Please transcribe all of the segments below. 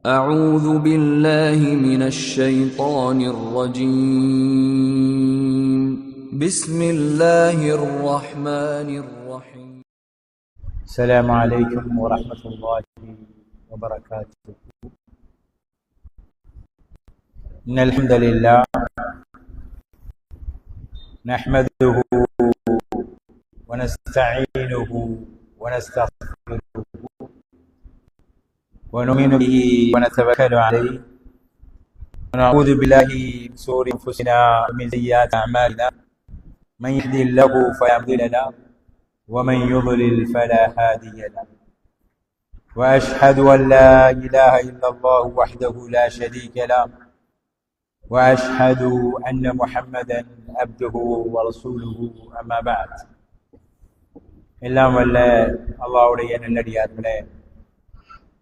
أعوذ بالله من الشيطان الرجيم بسم الله الرحمن الرحيم السلام عليكم ورحمة الله وبركاته. إن الحمد لله نحمده ونستعينه ونستغفره ونؤمن به ونتوكل عليه ونعوذ بالله من شرور أنفسنا ومن سيئات أعمالنا. من يهده الله فلا مضل له ومن يضلل فلا هادي له. وأشهد أن لا إله إلا الله وحده لا شريك له وأشهد أن محمدا عبده ورسوله. أما بعد. எல்லாம் வல்ல அல்லாஹ்வுடைய நல்லடியார்களே,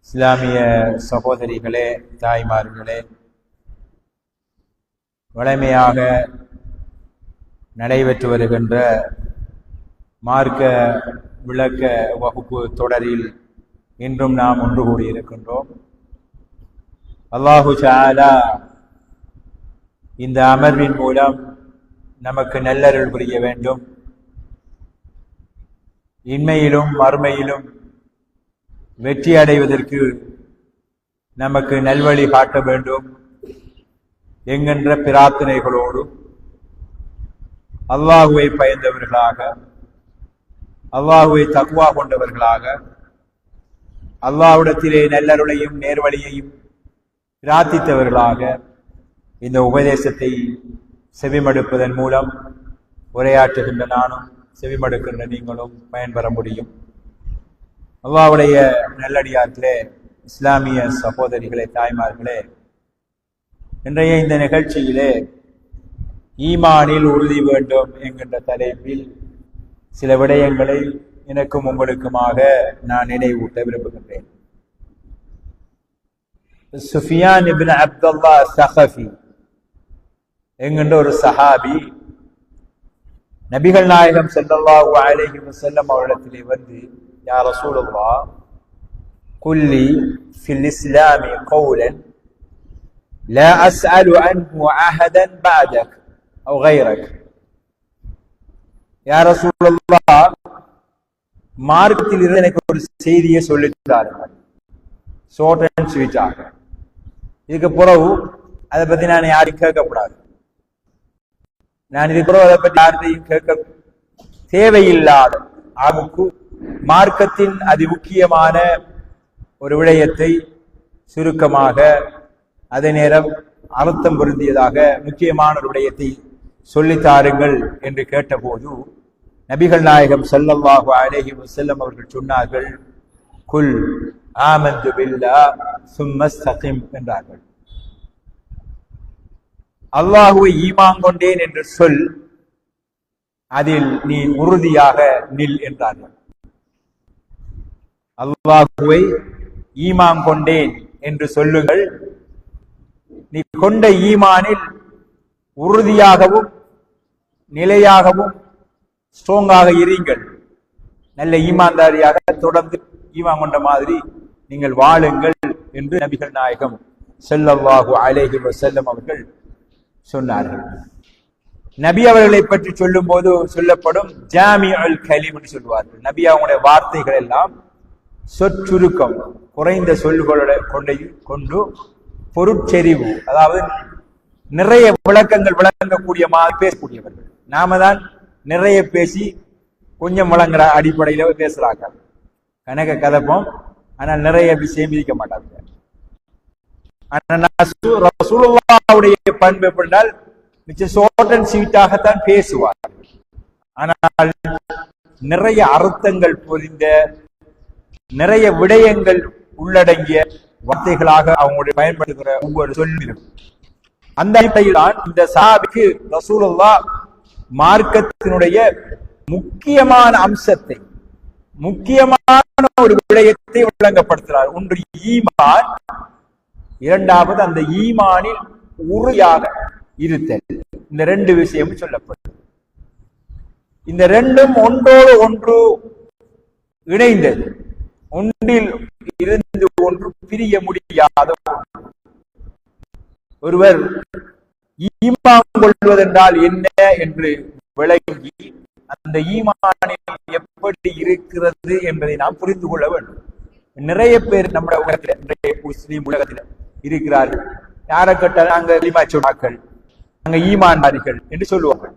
இஸ்லாமிய சகோதரிகளே, தாய்மார்களே, வழமையாக நடைபெற்று வருகின்ற மார்க்க விளக்க வகுப்பு தொடரில் இன்றும் நாம் ஒன்று கூடியிருக்கின்றோம். அல்லாஹு தஆலா இந்த அமர்வின் மூலம் நமக்கு நல்லருள் புரிய வேண்டும், இன்மையிலும் மறுமையிலும் வெற்றி அடைவதற்கு நமக்கு நல்வழி காட்ட வேண்டும் என்கின்ற பிரார்த்தனைகளோடு அல்லாஹுவை பயந்தவர்களாக, அல்லாஹுவை தக்வா கொண்டவர்களாக, அல்லாஹ்விடத்திலே நல்லருளையும் நேர்வழியையும் பிரார்த்தித்தவர்களாக இந்த உபதேசத்தை செவிமடுப்பதன் மூலம் உரையாற்றுகின்ற நானும் செவிமடுக்கின்ற நீங்களும் பயன்பெற முடியும். அல்லாஹ்வுடைய நல்லடியார்களே, இஸ்லாமிய சகோதரிகளே, தாய்மார்களே, இன்றைய இந்த நிகழ்ச்சியிலே ஈமானில் உறுதி வேண்டும் என்கின்ற தலைப்பில் சில விடயங்களை எனக்கும் உங்களுக்குமாக நான் நினைவூட்ட விரும்புகின்றேன். சுஃபியான் இப்னு அப்துல்லா ஸகஃபி என்கின்ற ஒரு சஹாபி நபிகள் நாயகம் ஸல்லல்லாஹு அலைஹி வஸல்லம் அவரிடத்திலே வந்து, யா ரசூலுல்லாஹ், குல்லி ஃபில் இஸ்லாமி கௌலன் லா அஸ்அலு அன்ஹு அஹதன் பஅதக் அவ் கைரக். யா ரசூலுல்லாஹ், மார்க்கத்தில் இருந்து எனக்கு ஒரு செய்தியை சொல்லித்தாருங்கள், ஷார்ட் அண்ட் ஸ்வீட்டாக. இதுக்கு பிறகு அதை பத்தி நான் யாரையும் கேட்கக்கூடாது. நான் இதுக்கு பிறகு அதை பற்றி யாரையும் கேட்க தேவையில்லாத அளவுக்கு மார்க்கத்தின் அதி முக்கியமான ஒரு விடயத்தை சுருக்கமாக, அதே நேரம் அர்த்தம் பொருந்தியதாக முக்கியமான ஒரு விடயத்தை சொல்லித்தாருங்கள் என்று கேட்டபோது நபிகள் நாயகம் ஸல்லல்லாஹு அலைஹி வஸல்லம் அவர்கள் சொன்னார்கள், குல் ஆமன்து பில்லாஹ் சும்ம இஸ்தகிம் என்றார்கள். அல்லாஹுவை ஈமான் கொண்டேன் என்று சொல், அதில் நீ உறுதியாக நில் என்றார்கள். அல்லாஹுவை ஈமான் கொண்டேன் என்று சொல்லுங்கள், நீ கொண்ட ஈமானில் உறுதியாகவும் நிலையாகவும் ஸ்ட்ராங்காக இருங்கள், நல்ல ஈமான்தாரியாக தொடர்ந்து ஈமான் கொண்ட மாதிரி நீங்கள் வாழுங்கள் என்று நபிகள் நாயகம் ஸல்லல்லாஹு அலைஹி வஸல்லம் அவர்கள் சொன்னார்கள். நபி அவர்களை பற்றி சொல்லும் போது சொல்லப்படும் ஜாமிஉல் கலீம் என்று சொல்வார்கள். நபி அவங்களுடைய வார்த்தைகள் எல்லாம் சொற்சுருக்கம், குறைந்த சொல்களோட கொண்டு பொருட்செறிவு, அதாவது நிறைய விளக்கங்கள் விளங்கக்கூடிய மாதிரி பேசக்கூடியவர்கள். நாம தான் நிறைய பேசி கொஞ்சம் விளங்குற அடிப்படையில பேசுறாங்க, கணக்க கலப்போம், ஆனால் நிறைய விஷயம் விதிக்க மாட்டாங்க. ரசூலுல்லாஹ்வுடைய பண்பு எப்படினால் மிச்சம் ஷார்ட் அண்ட் ஸ்வீட்டாகத்தான் பேசுவார்கள், ஆனால் நிறைய அர்த்தங்கள் பொறிந்த நிறைய விடயங்கள் உள்ளடங்கிய வார்த்தைகளாக அவங்களுடைய பயன்படுத்துகிற ஒவ்வொரு சொல்லிலும். அந்த அடிப்படையில் தான் இந்த சஹாபிக்கு ரசூலுல்லாஹ் மார்க்கத்தினுடைய முக்கியமான அம்சத்தை, முக்கியமான ஒரு விடயத்தை விளங்கப்படுத்துகிறார். ஒன்று ஈமான், இரண்டாவது அந்த ஈமானில் உறுதியாக இருத்தல். இந்த ரெண்டு விஷயமும் சொல்லப்படும். இந்த ரெண்டும் ஒன்றோடு ஒன்று இணைந்தது. ஒன்றில் இருந்து ஒன்று பிரிய முடியாத ஒருவர் ஈமான் கொள்வதென்றால் என்ன என்று விளங்கி அந்த ஈமானில் எப்படி இருக்கிறது என்பதை நாம் புரிந்து கொள்ள வேண்டும். நிறைய பேர் நம்முடைய உலகத்தில் முஸ்லீம் உலகத்தில் இருக்கிறார்கள். யாரை கேட்டாலும் நாங்க ஈமாச்சோடாக்கள், நாங்க ஈமான்தாரிகள் என்று சொல்லுவார்கள்.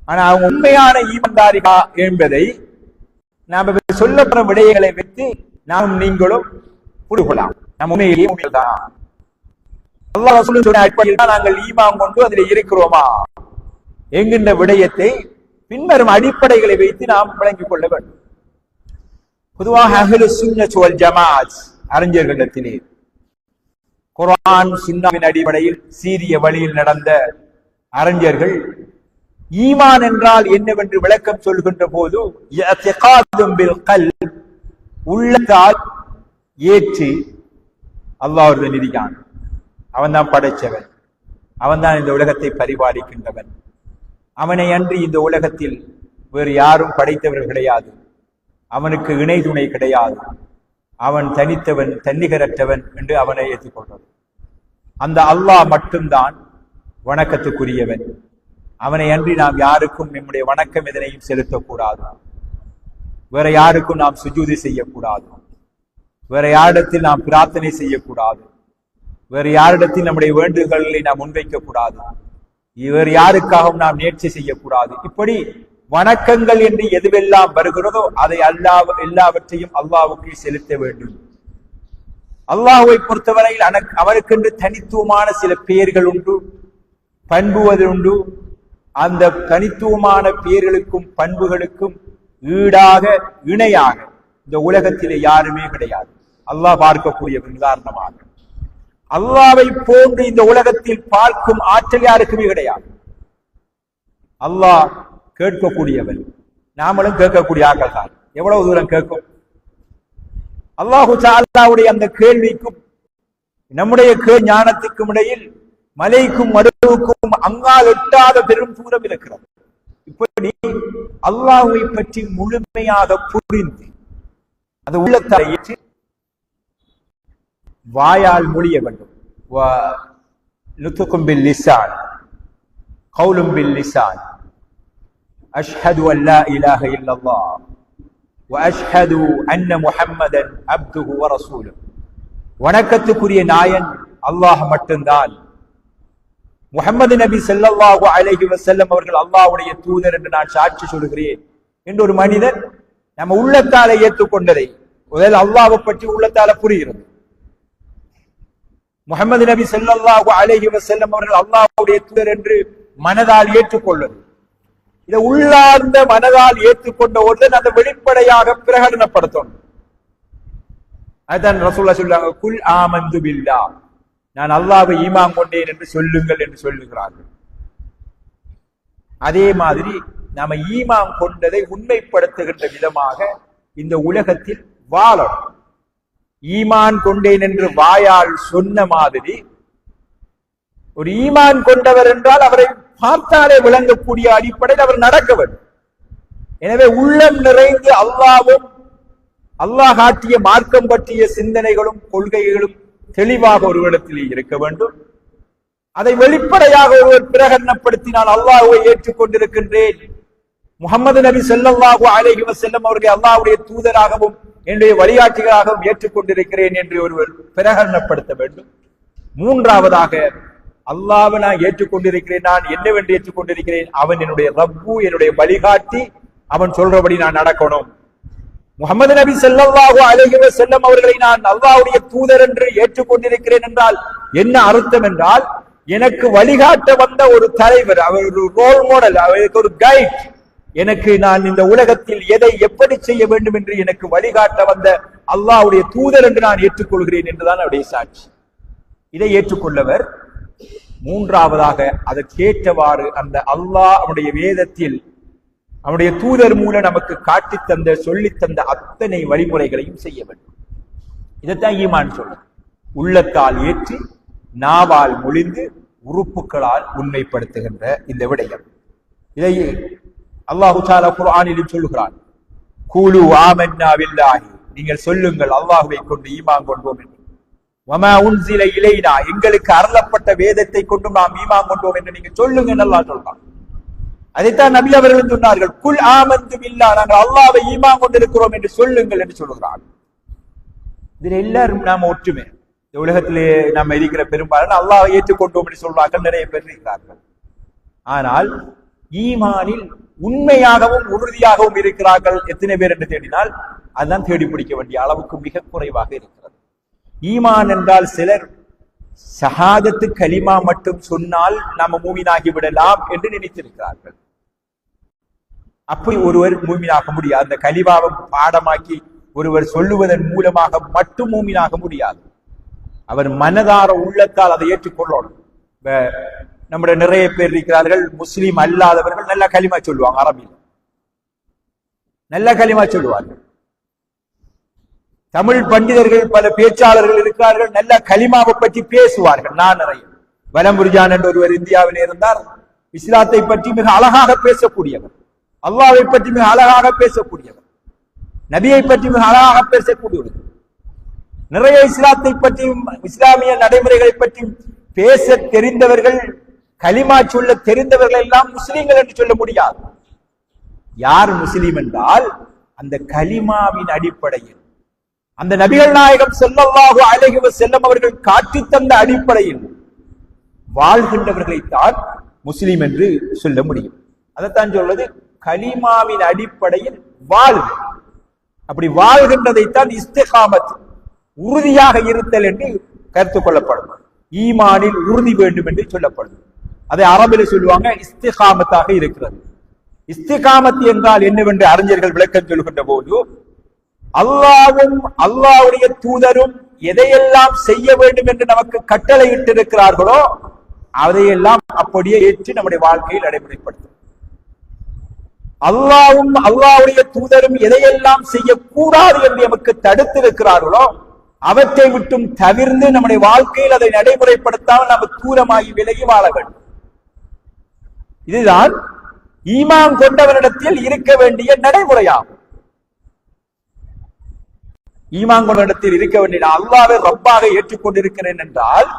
ஆனா அவங்க உண்மையான ஈமான்தாரிகா என்பதை நாம் சொல்லப்பட்ட விடயங்களை வைத்து நாம் நீங்களும் புரிகொள்ளலாம். நம் உண்மையிலேயே உண்மைதான் அல்லாஹ் சொன்ன அடிப்படையில் தான் நாங்கள் ஈமான் கொண்டு அதில் இருக்கிறோமா என்கின்ற விடயத்தை பின்வரும் அடிப்படைகளை வைத்து நாம் விளங்கிக் கொள்ள வேண்டும். பொதுவாக அஹ்லுஸ் சுன்னத் வல் ஜமாஅத் அறிஞர்களிடத்திலே குர்ஆன் சுன்னத்தின் அடிப்படையில் சீரிய வழியில் நடந்த அறிஞர்கள் ஈமான் என்றால் என்னவென்று விளக்கம் சொல்கின்ற போது உள்ளத்தால் ஏற்று அல்லாஹ் ஒரு நிதியான், அவன் தான் படைச்சவன், அவன் தான் இந்த உலகத்தை பரிபாலிக்கின்றவன், அவனை அன்றி இந்த உலகத்தில் வேறு யாரும் படைத்தவர்கள் கிடையாது, அவனுக்கு இணை துணை கிடையாது, அவன் தனித்தவன் தன்னிகரற்றவன் என்று அவனை ஏற்றுக்கொள்வது. அந்த அல்லாஹ் மட்டும்தான் வணக்கத்துக்குரியவன், அவனை அன்றி நாம் யாருக்கும் நம்முடைய வணக்கம் எதனையும் செலுத்தக்கூடாது, வேற யாருக்கும் நாம் சுஜூதி செய்யக்கூடாது, வேற யாரிடத்தில் நாம் பிரார்த்தனை செய்யக்கூடாது, வேறு யாரிடத்தில் நம்முடைய வேண்டுதல்களை நாம் முன்வைக்க கூடாது, வேறு யாருக்காகவும் நாம் நேர்ச்சி செய்யக்கூடாது. இப்படி வணக்கங்கள் என்று எதுவெல்லாம் வருகிறதோ அதை எல்லாவற்றையும் அல்லாஹ்வுக்கு செலுத்த வேண்டும். அல்லாஹ்வை பொறுத்தவரையில் அவருக்கென்று தனித்துவமான சில பெயர்கள் உண்டு, பண்புவது உண்டு. அந்த தனித்துவமான பெயர்களுக்கும் பண்புகளுக்கும் ஈடாக இணையாக இந்த உலகத்திலே யாருமே கிடையாது. அல்லாஹ் பார்க்கக்கூடிய உதாரணமாக அல்லாஹ்வை போன்று இந்த உலகத்தில் பார்க்கும் ஆற்றல் யாருக்குமே கிடையாது. அல்லாஹ் கேட்கக்கூடியவன், நாமளும் கேட்கக்கூடிய ஆக்கள் தான். எவ்வளவு தூரம் கேட்கும்? அல்லாஹு தஆலாவுடைய அந்த கேள்விக்கும் நம்முடைய ஞானத்துக்கும் இடையில் மலைக்கும் மடுவுக்கும் அங்கால் எட்டாத பெரும் தூரம் இருக்கிறது. இப்படி அல்லாஹ்வை பற்றி முழுமையாக புரிந்து அது உள்ளத்தால் ஏற்று வாயால் மொழிய வேண்டும். நுத்கும் பில் லிசான் கௌலும் பில் லிசான் அஷ்ஹது அன் லா இலாஹ இல்லல்லாஹ் வ அஷ்ஹது அன்ன முஹம்மதன் அப்துஹு வ ரசூலுஹு. வணக்கத்துக்குரிய நாயன் அல்லாஹ் மட்டும்தான், முஹம்மது நபி ஸல்லல்லாஹு அலைஹி வஸல்லம் அவர்கள் அல்லாஹ்வுடைய தூதர் என்று நான் சாட்சி சொல்கிறேன் என்று ஒரு மனிதன் நம்ம உள்ளத்தால ஏற்றுக்கொண்டதை முதல் அல்லாஹ்வை பற்றி உள்ளத்தால புரிகிறது. முஹம்மது நபி ஸல்லல்லாஹு அலைஹி வஸல்லம் அவர்கள் அல்லாஹ்வுடைய தூதர் என்று மனதால் ஏற்றுக்கொள்வது, இதை உள்ளார்ந்த மனதால் ஏற்றுக்கொண்ட ஒருத்தன் அந்த வெளிப்படையாக பிரகடனப்படுத்தணும். அதுதான் ரசூலுல்லாஹ் சொல்றாங்க, குல் ஆமந்து பில்லாஹ், நான் அல்லாஹ்வை ஈமான் கொண்டேன் என்று சொல்லுங்கள் என்று சொல்லுகிறார்கள். அதே மாதிரி நாம ஈமான் கொண்டதை உண்மைப்படுத்துகின்ற விதமாக இந்த உலகத்தில் வாழணும். ஈமான் கொண்டேன் என்று வாயால் சொன்ன மாதிரி ஒரு ஈமான் கொண்டவர் என்றால் அவரை பார்த்தாலே விளங்கக்கூடிய அடிப்படையில் அவர் நடக்க வேண்டும். எனவே உள்ளம் நிறைந்து அல்லாஹ்வும் அல்லாஹ் காட்டிய மார்க்கம் பற்றிய சிந்தனைகளும் கொள்கைகளும் தெளிவாக ஒரு இடத்திலே இருக்க வேண்டும். அதை வெளிப்படையாக ஒருவர் பிரகடனப்படுத்தினால் அல்லாஹ்வை ஏற்றுக்கொண்டிருக்கின்றேன், முஹம்மது நபி ஸல்லல்லாஹு அலைஹி வஸல்லம் அவர்களை அல்லாஹ்வுடைய தூதராகவும் என்னுடைய வழிகாட்டிகளாகவும் ஏற்றுக்கொண்டிருக்கிறேன் என்று ஒருவர் பிரகடனப்படுத்த வேண்டும். மூன்றாவதாக அல்லாஹ்வை நான் ஏற்றுக்கொண்டிருக்கிறேன், நான் என்னவென்று ஏற்றுக்கொண்டிருக்கிறேன், அவன் என்னுடைய ரப்பு, என்னுடைய வழிகாட்டி, அவன் சொல்றபடி நான் நடக்கணும். முஹம்மது நபி ஸல்லல்லாஹு அலைஹி வஸல்லம் அவர்களை நான் அல்லாஹ்வுடைய தூதர் என்று ஏற்றுக்கொண்டிருக்கிறேன் என்றால் என்ன அர்த்தம் என்றால், எனக்கு வழிகாட்ட வந்த ஒரு தலைவர், அவர் ஒரு ரோல் மாடல், அவருக்கு ஒரு கைட், எனக்கு நான் இந்த உலகத்தில் எதை எப்படி செய்ய வேண்டும் என்று எனக்கு வழிகாட்ட வந்த அல்லாஹ்வுடைய தூதர் என்று நான் ஏற்றுக்கொள்கிறேன் என்றுதான் அவருடைய சாட்சி. இதை ஏற்றுக்கொள்ளவர் மூன்றாவதாக அதற்கேற்றவாறு அந்த அல்லாஹ் அவனுடைய வேதத்தில் அவனுடைய தூதர் மூலம் நமக்கு காட்டி தந்த சொல்லி தந்த அத்தனை வழிமுறைகளையும் செய்ய வேண்டும். இதைத்தான் ஈமான் சொல்ற. உள்ளத்தால் ஏற்றி நாவால் மொழிந்து உறுப்புகளால் உண்மைப்படுத்துகின்ற இந்த விடயம். இதை அல்லாஹு தஆலா குர்ஆனில் சொல்கிறான், கூலு ஆமன்னா பில்லாஹி நீங்கள் சொல்லுங்கள் அல்லாஹ்வை கொண்டு ஈமான் கொண்டோம் என்று. வமா உன்சில இலைனா, எங்களுக்கு அருளப்பட்ட வேதத்தை கொண்டு நாம் ஈமான் கொண்டோம் என்று நீங்க சொல்லுங்க அல்லாஹ் சொல்றான். அதைத்தான் நபி அவர்கள் சொன்னார்கள், குல் ஆமந்து பில்லாஹ், நாங்கள் அல்லாஹ்வை ஈமான் கொண்டிருக்கிறோம் என்று சொல்லுங்கள் என்று சொல்கிறார்கள். இதில் எல்லாரும் நாம ஒற்றுமை. இந்த உலகத்திலே நாம் இருக்கிற பெரும்பாலும் அல்லாஹ்வை ஏற்றுக்கொண்டோம் என்று சொல்றார்கள், நிறைய பேர் இருக்கிறார்கள். ஆனால் ஈமானில் உண்மையாகவும் உறுதியாகவும் இருக்கிறார்கள் எத்தனை பேர் என்று தேடினால் அதுதான் தேடி பிடிக்க வேண்டிய அளவுக்கு மிக குறைவாக இருக்கிறது. ஈமான் என்றால் சிலர் ஷஹாதத்து கலிமா மட்டும் சொன்னால் நாம மூமினாகி விடலாம் என்று நினைத்திருக்கிறார்கள். அப்படி ஒருவர் மூமினாக முடியாது. அந்த கலிமாவை பாடமாக்கி ஒருவர் சொல்லுவதன் மூலமாக மட்டும் மூமினாக முடியாது. அவர் மனதார உள்ளத்தால் அதை ஏற்றுக்கொள்ளணும். நம்முடைய நிறைய பேர் இருக்கிறார்கள், முஸ்லீம் அல்லாதவர்கள் நல்ல கலிமா சொல்லுவாங்க, அரபியில் நல்ல கலிமா சொல்லுவார்கள். தமிழ் பண்டிதர்கள் பல பேச்சாளர்கள் இருக்கிறார்கள், நல்ல கலிமாவை பற்றி பேசுவார்கள். நான் நிறைய வலம்புரிஜான் என்ற ஒருவர் இந்தியாவில் இருந்தார். இஸ்லாத்தை பற்றி மிக அழகாக பேசக்கூடியவர், அல்லாஹ்வை பற்றி மிக அழகாக பேசக்கூடியவர், நபியை பற்றி மிக அழகாக பேசக்கூடியவர். நிறைய இஸ்லாத்தை பற்றியும் இஸ்லாமிய நடைமுறைகளை பற்றியும் பேச தெரிந்தவர்கள், கலிமா சொல்ல தெரிந்தவர்கள் எல்லாம் முஸ்லீம்கள் என்று சொல்ல முடியாது. யார் முஸ்லீம் என்றால் அந்த கலிமாவின் அடிப்படையில், அந்த நபிகள் நாயகம் ஸல்லல்லாஹு அலைஹி வஸல்லம் அவர்கள் காட்டி தந்த அடிப்படையில் வாழ்கின்றவர்களைத்தான் முஸ்லீம் என்று சொல்ல முடியும். அதைத்தான் சொல்வது கலிமாவின் அடிப்படையில் வாழ்வு. அப்படி வாழ்கின்றதைத்தான் இஸ்திகாமத், உறுதியாக இருத்தல் என்று கருத்துக் கொள்ளப்படும். ஈமானில் உறுதி வேண்டும் என்று சொல்லப்படும். அதை அரபில் சொல்லுவாங்க இஸ்திகாமத்தாக இருக்கிறது. இஸ்திகாமத் என்றால் என்னவென்று அறிஞர்கள் விளக்கம் சொல்கின்ற போது, அல்லாஹ்வும் அல்லாஹ்வுடைய தூதரும் எதையெல்லாம் செய்ய வேண்டும் என்று நமக்கு கட்டளையிட்டு இருக்கிறார்களோ அதையெல்லாம் அப்படியே ஏற்று நம்முடைய வாழ்க்கையில் நடைமுறைப்படுத்தும். அல்லாஹ்வும் அல்லாஹ்வுடைய தூதரும் எதையெல்லாம் செய்யக்கூடாது என்று நமக்கு தடுத்திருக்கிறார்களோ அவற்றை விட்டும் தவிர்த்து நம்முடைய வாழ்க்கையில் அதை நடைமுறைப்படுத்தாமல் நாம் தூரமாகி விலகி வாழ வேண்டும். இதுதான் ஈமான் கொண்டவனிடத்தில் இருக்க வேண்டிய நடைமுறையாகும். ஈமான் கொண்டவனிடத்தில் இருக்க வேண்டிய, அல்லாஹ்வை ரப்பாக ஏற்றுக்கொண்டிருக்கிறேன் என்றால்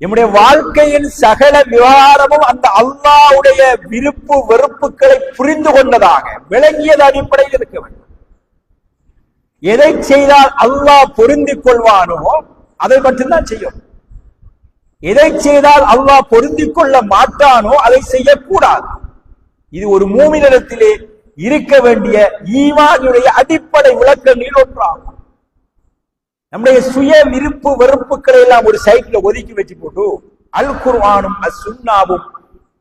நம்முடைய வாழ்க்கையின் சகல விவகாரமும் அந்த அல்லாஹ்வுடைய விருப்பு வெறுப்புகளை புரிந்து கொண்டதாக விளங்கியது அடிப்படையில் இருக்க வேண்டும். எதை செய்தால் அல்லாஹ் பொருந்திக் கொள்வானோ அதை மட்டும்தான் செய்யும். எதை செய்தால் அல்லாஹ் பொருந்திக் கொள்ள மாட்டானோ அதை செய்யக்கூடாது. இது ஒரு மூமினிடத்திலே இருக்க வேண்டிய ஈமானுடைய அடிப்படை விளக்கங்களில் ஒன்றாகும். நம்முடைய சுய விருப்பு வெறுப்புகளை எல்லாம் ஒரு சைட்ல ஒதுக்கி வச்சு போட்டு அல் குர்ஆனும் அஸ்-சுன்னாவும்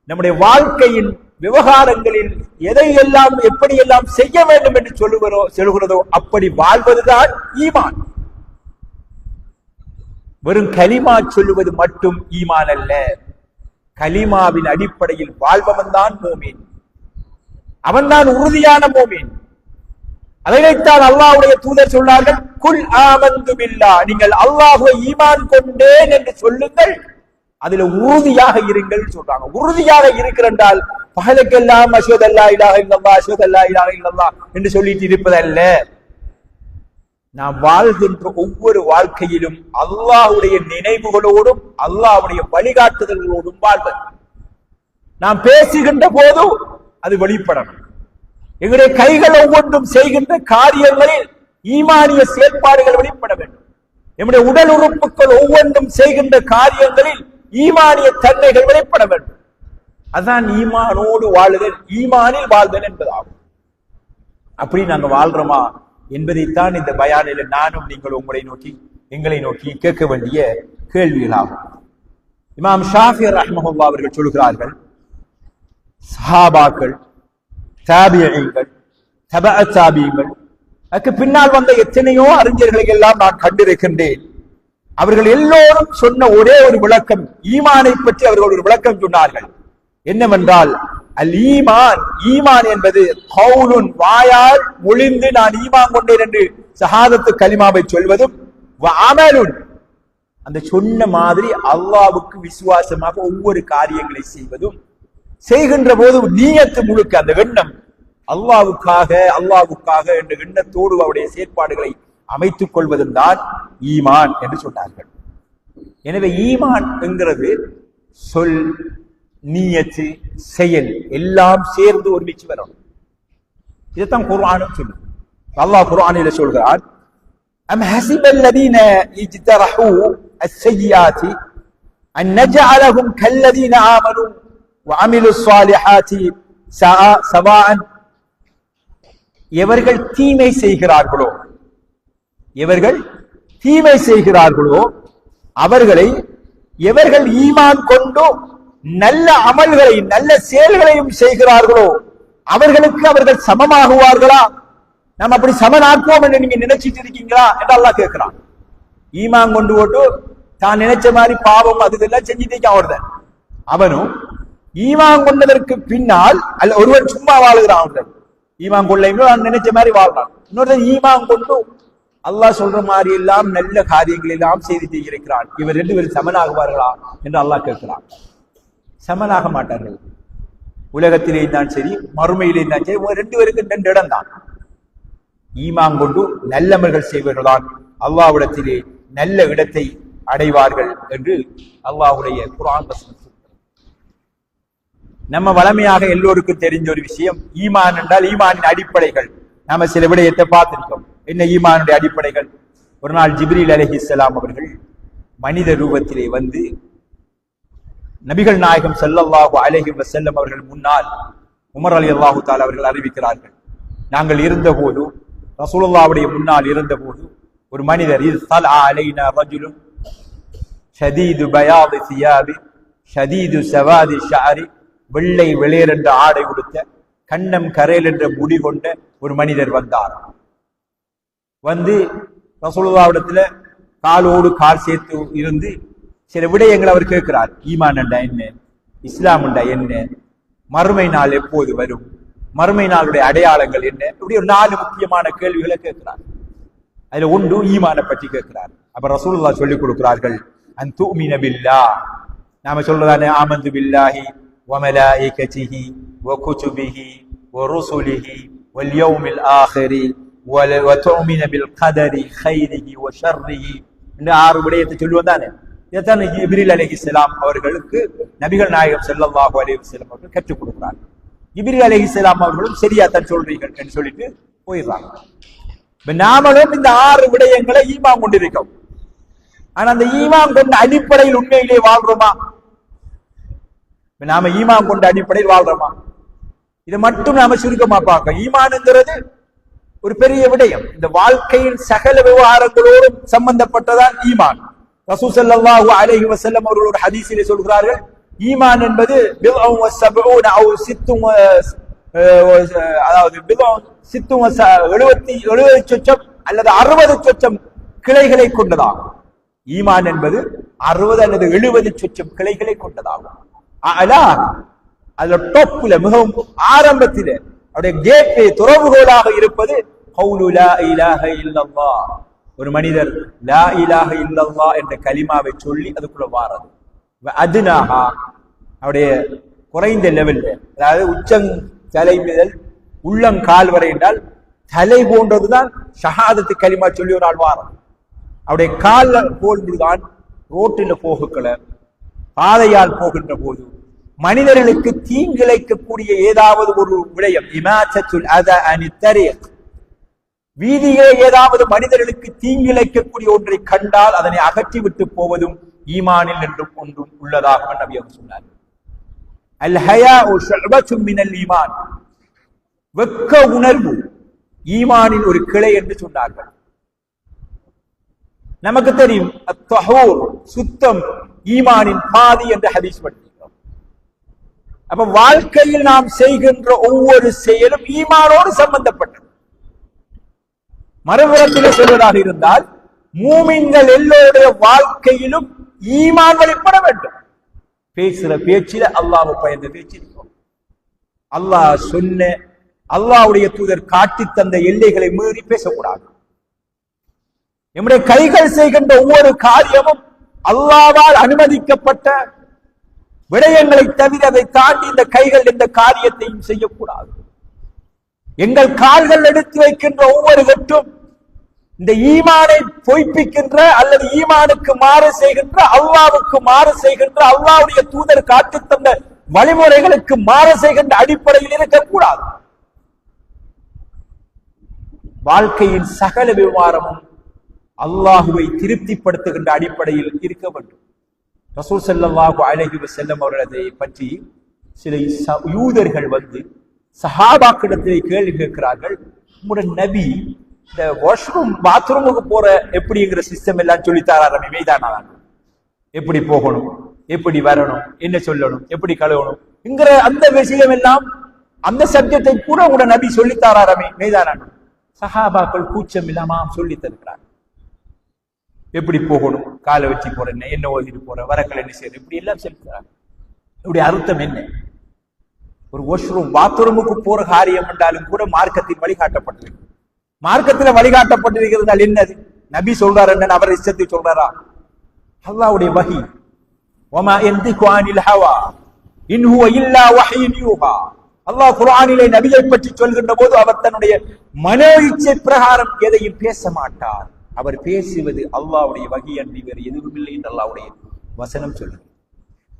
நம்முடைய வாழ்க்கையின் விவகாரங்களில் எதையெல்லாம் எப்படியெல்லாம் செய்ய வேண்டும் என்று சொல்லுகிறதோ அப்படி வாழ்வதுதான் ஈமான். வெறும் கலிமா சொல்லுவது மட்டும் ஈமான் அல்ல. கலிமாவின் அடிப்படையில் வாழ்பவன் தான் மோமீன், அவன்தான் உறுதியான மோமீன். அதைத்தான் அல்லாஹ்வுடைய தூதர் சொன்னார்கள், குல் ஆமந்து பில்லாஹ், நீங்கள் அல்லாஹ்வை ஈமான் கொண்டேன் என்று சொல்லுங்கள், அதுல உறுதியாக இருங்கள் சொல்றாங்க. உறுதியாக இருக்கிறால் பகலுக்கெல்லாம் அஷ்ஹது அல்லா இலாஹ இல்லல்லாஹ் அஷ்ஹது அல்லா இலாஹ இல்லல்லாஹ் என்று சொல்லிட்டு இருப்பதல்ல. நாம் வாழ்கின்ற ஒவ்வொரு வாழ்க்கையிலும் அல்லாஹ்வுடைய நினைவுகளோடும் அல்லாஹ்வுடைய வழிகாட்டுதல்களோடும் வாழ்வது. நாம் பேசுகின்ற போது அது வெளிப்படணும். எங்களுடைய கைகள் ஒவ்வொன்றும் செய்கின்ற காரியங்களில் ஈமானிய செயற்பாடுகள் வெளிப்பட வேண்டும். நம்முடைய உடல் உறுப்புகள் ஒவ்வொன்றும் செய்கின்ற காரியங்களில் ஈமானிய தன்மைகள் வெளிப்பட வேண்டும். அதுதான் ஈமானோடு வாழுதல், ஈமானில் வாழ்தல் என்பதாகும். அப்படி நாங்க வாழ்றோமா என்பதைத்தான் இந்த பயானில் நானும் நீங்கள் எங்களை நோக்கி கேட்க வேண்டிய கேள்விகளாகும். இமாம் ஷாஃபி ரஹ்மஹுல்லாஹ் அவர்கள் சொல்கிறார்கள், சஹாபாக்கள், தாபிஈன்கள், தபஅ தாபிஈன்கள், அதுக்கு பின்னால் வந்த எத்தனையோ அறிஞர்களை எல்லாம் நான் கண்டிருக்கின்றேன். அவர்கள் எல்லோரும் சொன்ன ஒரே ஒரு விளக்கம், ஈமானை பற்றி அவர்கள் ஒரு விளக்கம் சொன்னார்கள். என்னவென்றால், அல் ஈமான், ஈமான் என்பது கவுலுன், வாயால் மொழிந்து நான் ஈமான் கொண்டேன் என்று ஷஹாதத்து கலிமாவை சொல்வதும், அமலுன், அந்த சொன்ன மாதிரி அல்லாஹ்வுக்கு விசுவாசமாக ஒவ்வொரு காரியங்களை செய்வதும், செய்கின்ற போது நீயத்து முழுக்க அந்த எண்ணம் அல்லாஹ்வுக்காக என்ற எண்ணத்தோடு அவருடைய செயற்பாடுகளை அமைத்துக் கொள்வதும் தான் ஈமான் என்று சொன்னார்கள். எனவே ஈமான் என்கிறது சொல், நியத்து, செயல் எல்லாம் சேர்ந்து ஒருமிச்சு வரணும். இதைத்தான் குர்ஆனும் சொல்லுது. அல்லாஹ் குர்ஆனிலே சொல்கிறார், அம் ஹஸிபல்லதீன இஜ்தரஹு அஸ்ஸய்யிஆத்தி அன் நஜஅலஹும் கல்லதீன ஆமனு வஅமிலுஸ் ஸாலிஹாத்தி சவாஅன். எவர்கள் தீமை செய்கிறார்களோ அவர்களை எவர்கள் ஈமான் கொண்டு நல்ல அமல்களை நல்ல செயல்களையும் செய்கிறார்களோ அவர்களுக்கு அவர்கள் சமமாகுவார்களா? நாம் அப்படி சமனாக்குவோம் என்று நீங்க நினைச்சிட்டு இருக்கீங்களா என்று அல்லாஹ் கேட்கிறான். ஈமான் கொண்டு போட்டு தான் நினைச்ச மாதிரி பாவம் அதெல்லாம் செஞ்சுட்டு அவர்தான். அவனும் ஈமான் கொண்டதற்கு பின்னால் அல்ல, ஒருவன் சும்மா வாழுகிறான், அவர்கள் ஈமான் கொள்ளையும் நினைச்ச மாதிரி வாழ்றான். இன்னொருத்தன் ஈமான் கொண்டு அல்லாஹ் சொல்ற மாதிரி எல்லாம் நல்ல காரியங்கள் எல்லாம் செய்து இருக்கிறான். இவர் ரெண்டு பேரும் சமனாகுவார்களா என்று அல்லாஹ் கேட்கிறான். சமனாக மாட்டார்கள். உலகத்திலே தான் சரி, மறுமையிலே தான் சரி, ரெண்டு பேருக்கு ரெண்டு இடம் தான். ஈமான் கொண்டு நல்லமல்கள் செய்வர்களால் அல்லாஹ்விடத்திலே நல்ல இடத்தை அடைவார்கள் என்று அல்லாஹ்வுடைய குர்ஆன் வசனம். நம்ம வளமையாக எல்லோருக்கும் தெரிஞ்ச ஒரு விஷயம், ஈமான் என்றால் ஈமானின் அடிப்படைகள். நாம சில விடயத்தை பார்த்திருக்கோம். என்ன ஈமானுடைய அடிப்படைகள்? ஒரு நாள் ஜிப்ரீல் அலைஹிஸ்ஸலாம் அவர்கள் மனித ரூபத்திலே வந்து நபிகள் நாயகம் ஸல்லல்லாஹு அலைஹி வஸல்லம் அவர்கள் முன்னால் உமர் ரலியல்லாஹு தஆலா அவர்கள் அறிவிக்கிறார்கள், நாங்கள் இருந்தபோது, ரசூலுல்லாஹ்வுடைய முன்னால் இருந்தபோது ஒரு மனிதர், இஸ்ஸலா அலைனா ரஜுலுன் ஷதீது பயாதி சியாபி ஷதீது சவாதி ஷஅரி, வெள்ளை வெளியர் என்ற ஆடை உடுத்த கண்ணம் கரேல் என்ற முடி கொண்ட ஒரு மனிதர் வந்தார். வந்து ரசூலுல்லாஹ்விடத்துல காலோடு கால் சேர்த்து இருந்து சில விடயங்கள் அவர் கேட்கிறார். ஈமான் என்றா என்ன, இஸ்லாம் என்றா என்ன, மறுமை நாள் எப்போது வரும், மறுமை நாளுடைய அடையாளங்கள் என்ன, இப்படி ஒரு 4 முக்கியமான கேள்விகளை கேட்கிறார். அதுல ஒன்று ஈமானை பற்றி கேட்கிறார். அப்ப ரசூலுல்லாஹ் சொல்லிக் கொடுக்கிறார்கள், அன் துமின பில்லாஹ், நாம சொல்றதானே ஆமந்து பில்லாஹி வ மலாயிகதிஹி வ குதுபிஹி வ ருசுலிஹி வல் யௌமில் ஆகிரி வ துமின பில் கதரி கைரிஹி வ ஷர்ரிஹி, இந்த 6 விடயத்தை சொல்லுவோம் தானே. இதைத்தான் ஜிப்ரீல் அலைஹிஸ்ஸலாம் அவர்களுக்கு நபிகள் நாயகம் ஸல்லல்லாஹு அலைஹி வஸல்லம் அவர்கள் கற்றுக் கொடுக்கிறார். ஜிப்ரீல் அலைஹிஸ்ஸலாம் அவர்களும் சரியா தான் சொல்றீர்கள் என்று சொல்லிட்டு போயிடுறாங்க. நாமளும் இந்த 6 விடயங்களை ஈமான் கொண்டிருக்கோம். ஆனா அந்த ஈமான் கொண்ட அடிப்படையில் உண்மையிலே வாழ்றோமா? நாம ஈமான் கொண்ட அடிப்படையில் வாழ்றோமா? இதை மட்டும் நாம சுருக்கமா பார்க்க. ஈமான்ங்கிறது ஒரு பெரிய விடயம். இந்த வாழ்க்கையின் சகல விவகாரங்களோடும் சம்பந்தப்பட்டதான் ஈமான். ரசூல் ஸல்லல்லாஹு அலைஹி வஸல்லம் அவர்கள் ஒரு ஹதீஸிலே சொல்கிறார்கள், ஈமான் என்பது அதாவது 70 சொச்சம் அல்லது 60 சொச்சம் கிளைகளை கொண்டதாகும். ஈமான் என்பது 60 அல்லது 70 சொச்சம் கிளைகளை கொண்டதாகும். அதுல டொப்புல மிகவும் ஆரம்பத்தில அவருடைய கேட்வே துறவுகோலாக இருப்பது கௌலு லா இலாஹ இல்லல்லாஹ். ஒரு மனிதர் லா இலாஹ இல்லல்லாஹ் என்ற கலிமாவை சொல்லி அதுக்குள்ள வாரது. அதுனாகா அவருடைய குறைந்த லெவல்ல, அதாவது உச்சங் தலை முதல் உள்ளங்கால் வரை என்றால் தலை போன்றதுதான் ஷஹாதத்து கலிமா சொல்லி ஒரு ஆள் வாரம். அவருடைய கால் போன்றுதான் ரோட்டில் போகுக்கள பாதையால் போகின்ற போது மனிதர்களுக்கு தீங்கிழைக்கக்கூடிய ஏதாவது ஒரு விடயம், இமாசத்துல் அதா அனி தரீக், வீதியிலே ஏதாவது மனிதர்களுக்கு தீங்கிழைக்கக்கூடிய ஒன்றை கண்டால் அதனை அகற்றி விட்டு போவதும் ஈமானில் என்றும் ஒன்றும் உள்ளதாக நபி அவர்கள் சொன்னார். அல் ஹயாஉ ஷுஅபத்தும் மினல் ஈமான், வெட்க உணர்வு ஈமானின் ஒரு கிளை என்று சொன்னார்கள். நமக்கு தெரியும் அத்தஹூர், சுத்தம் ஈமானின் பாதி என்ற ஹதீஸ் படிக்கிறோம். அப்ப வாழ்க்கையில் நாம் செய்கின்ற ஒவ்வொரு செயலும் ஈமானோடு சம்பந்தப்பட்டது. மறுபுறத்திலே சொல்வதாக இருந்தால் மூமின்கள் எல்லோருடைய வாழ்க்கையிலும் ஈமான் வெளிப்பட வேண்டும். பேசுற பேச்சில அல்லாஹ் பயந்த பேச்சிருக்கோம். அல்லாஹ் சொன்ன, அல்லாஹ்வுடைய தூதர் காட்டி தந்த எல்லைகளை மீறி பேசக்கூடாது. நம்முடைய கைகள் செய்கின்ற ஒவ்வொரு காரியமும் அல்லாஹ்வால் அனுமதிக்கப்பட்ட விடயங்களை தவிர அதை தாண்டி இந்த கைகள் எந்த காரியத்தையும் செய்யக்கூடாது. எங்கள் கால்கள் எடுத்து வைக்கின்ற ஒவ்வொரு வெற்றும் இந்த ஈமானை பொய்ப்பிக்கின்ற அல்லது ஈமானுக்கு மாறு செய்கின்ற, அல்லாஹ்வுக்கு மாறு செய்கின்ற, அல்லாஹ்வுடைய தூதர் காட்டி தந்த வழிமுறைகளுக்கு மாறு செய்கின்ற அடிப்படையில் இருக்கக்கூடாது. வாழ்க்கையின் சகல விவகாரமும் அல்லாஹுவை திருப்திப்படுத்துகின்ற அடிப்படையில் இருக்க வேண்டும். ரசூல் ஸல்லல்லாஹு அலைஹி வஸல்லம் அவர்களை பற்றி சில யூதர்கள் வந்து சஹாபாக்களிடத்திலே கேள்வி கேட்கிறார்கள். உங்களுடைய நபி இந்த வாஷ்ரூம் பாத்ரூமுக்கு போற எப்படிங்கிற சிஸ்டம் எல்லாம் சொல்லித்தாரா? மெய்தானா? எப்படி போகணும், எப்படி வரணும், என்ன சொல்லணும், எப்படி கழுவணும் என்கிற அந்த விஷயம் எல்லாம், அந்த சப்ஜெக்டை கூட உங்களோட நபி சொல்லித்தாராமே மெய்தானா? சஹாபாக்கள் கூச்சம் இல்லாம சொல்லி தருகிறார். எப்படி போகணும், காலை வச்சு போற என்ன ஓதிட்டு போற, வரக்கல் என்ன செய்யணும், இப்படி எல்லாம் சொல்லிக்கிறாங்க. இப்படி அர்த்தம் என்ன? ஒரு வாஷ்ரூம் பாத்ரூமுக்கு போற காரியம் என்றாலும் கூட மார்க்கத்தில் வழிகாட்டப்பட்டிருக்கு. மார்க்கத்துல வழிகாட்டப்பட்டிருக்கிறது என்னது? நபி சொல்றாரு என்ன? அவர் இஷ்டத்தை சொல்றாரா? அல்லாஹ்வுடைய வஹி. வமா யன்திகு அனில் ஹவா இன் ஹுவ இல்லா வஹ்யுன் யூஹா. அல்லாஹ் குர்ஆனிலே நபியை பற்றி சொல்கின்ற போது அவர் தன்னுடைய மனோ இச்சை பிரகாரம் எதையும் பேச மாட்டார். அவர் பேசுவது அல்லாஹ்வுடைய வஹி அன்றி வேறு எதுவும் இல்லை என்று அல்லாஹ்வுடைய வசனம் சொல்லுகிறது.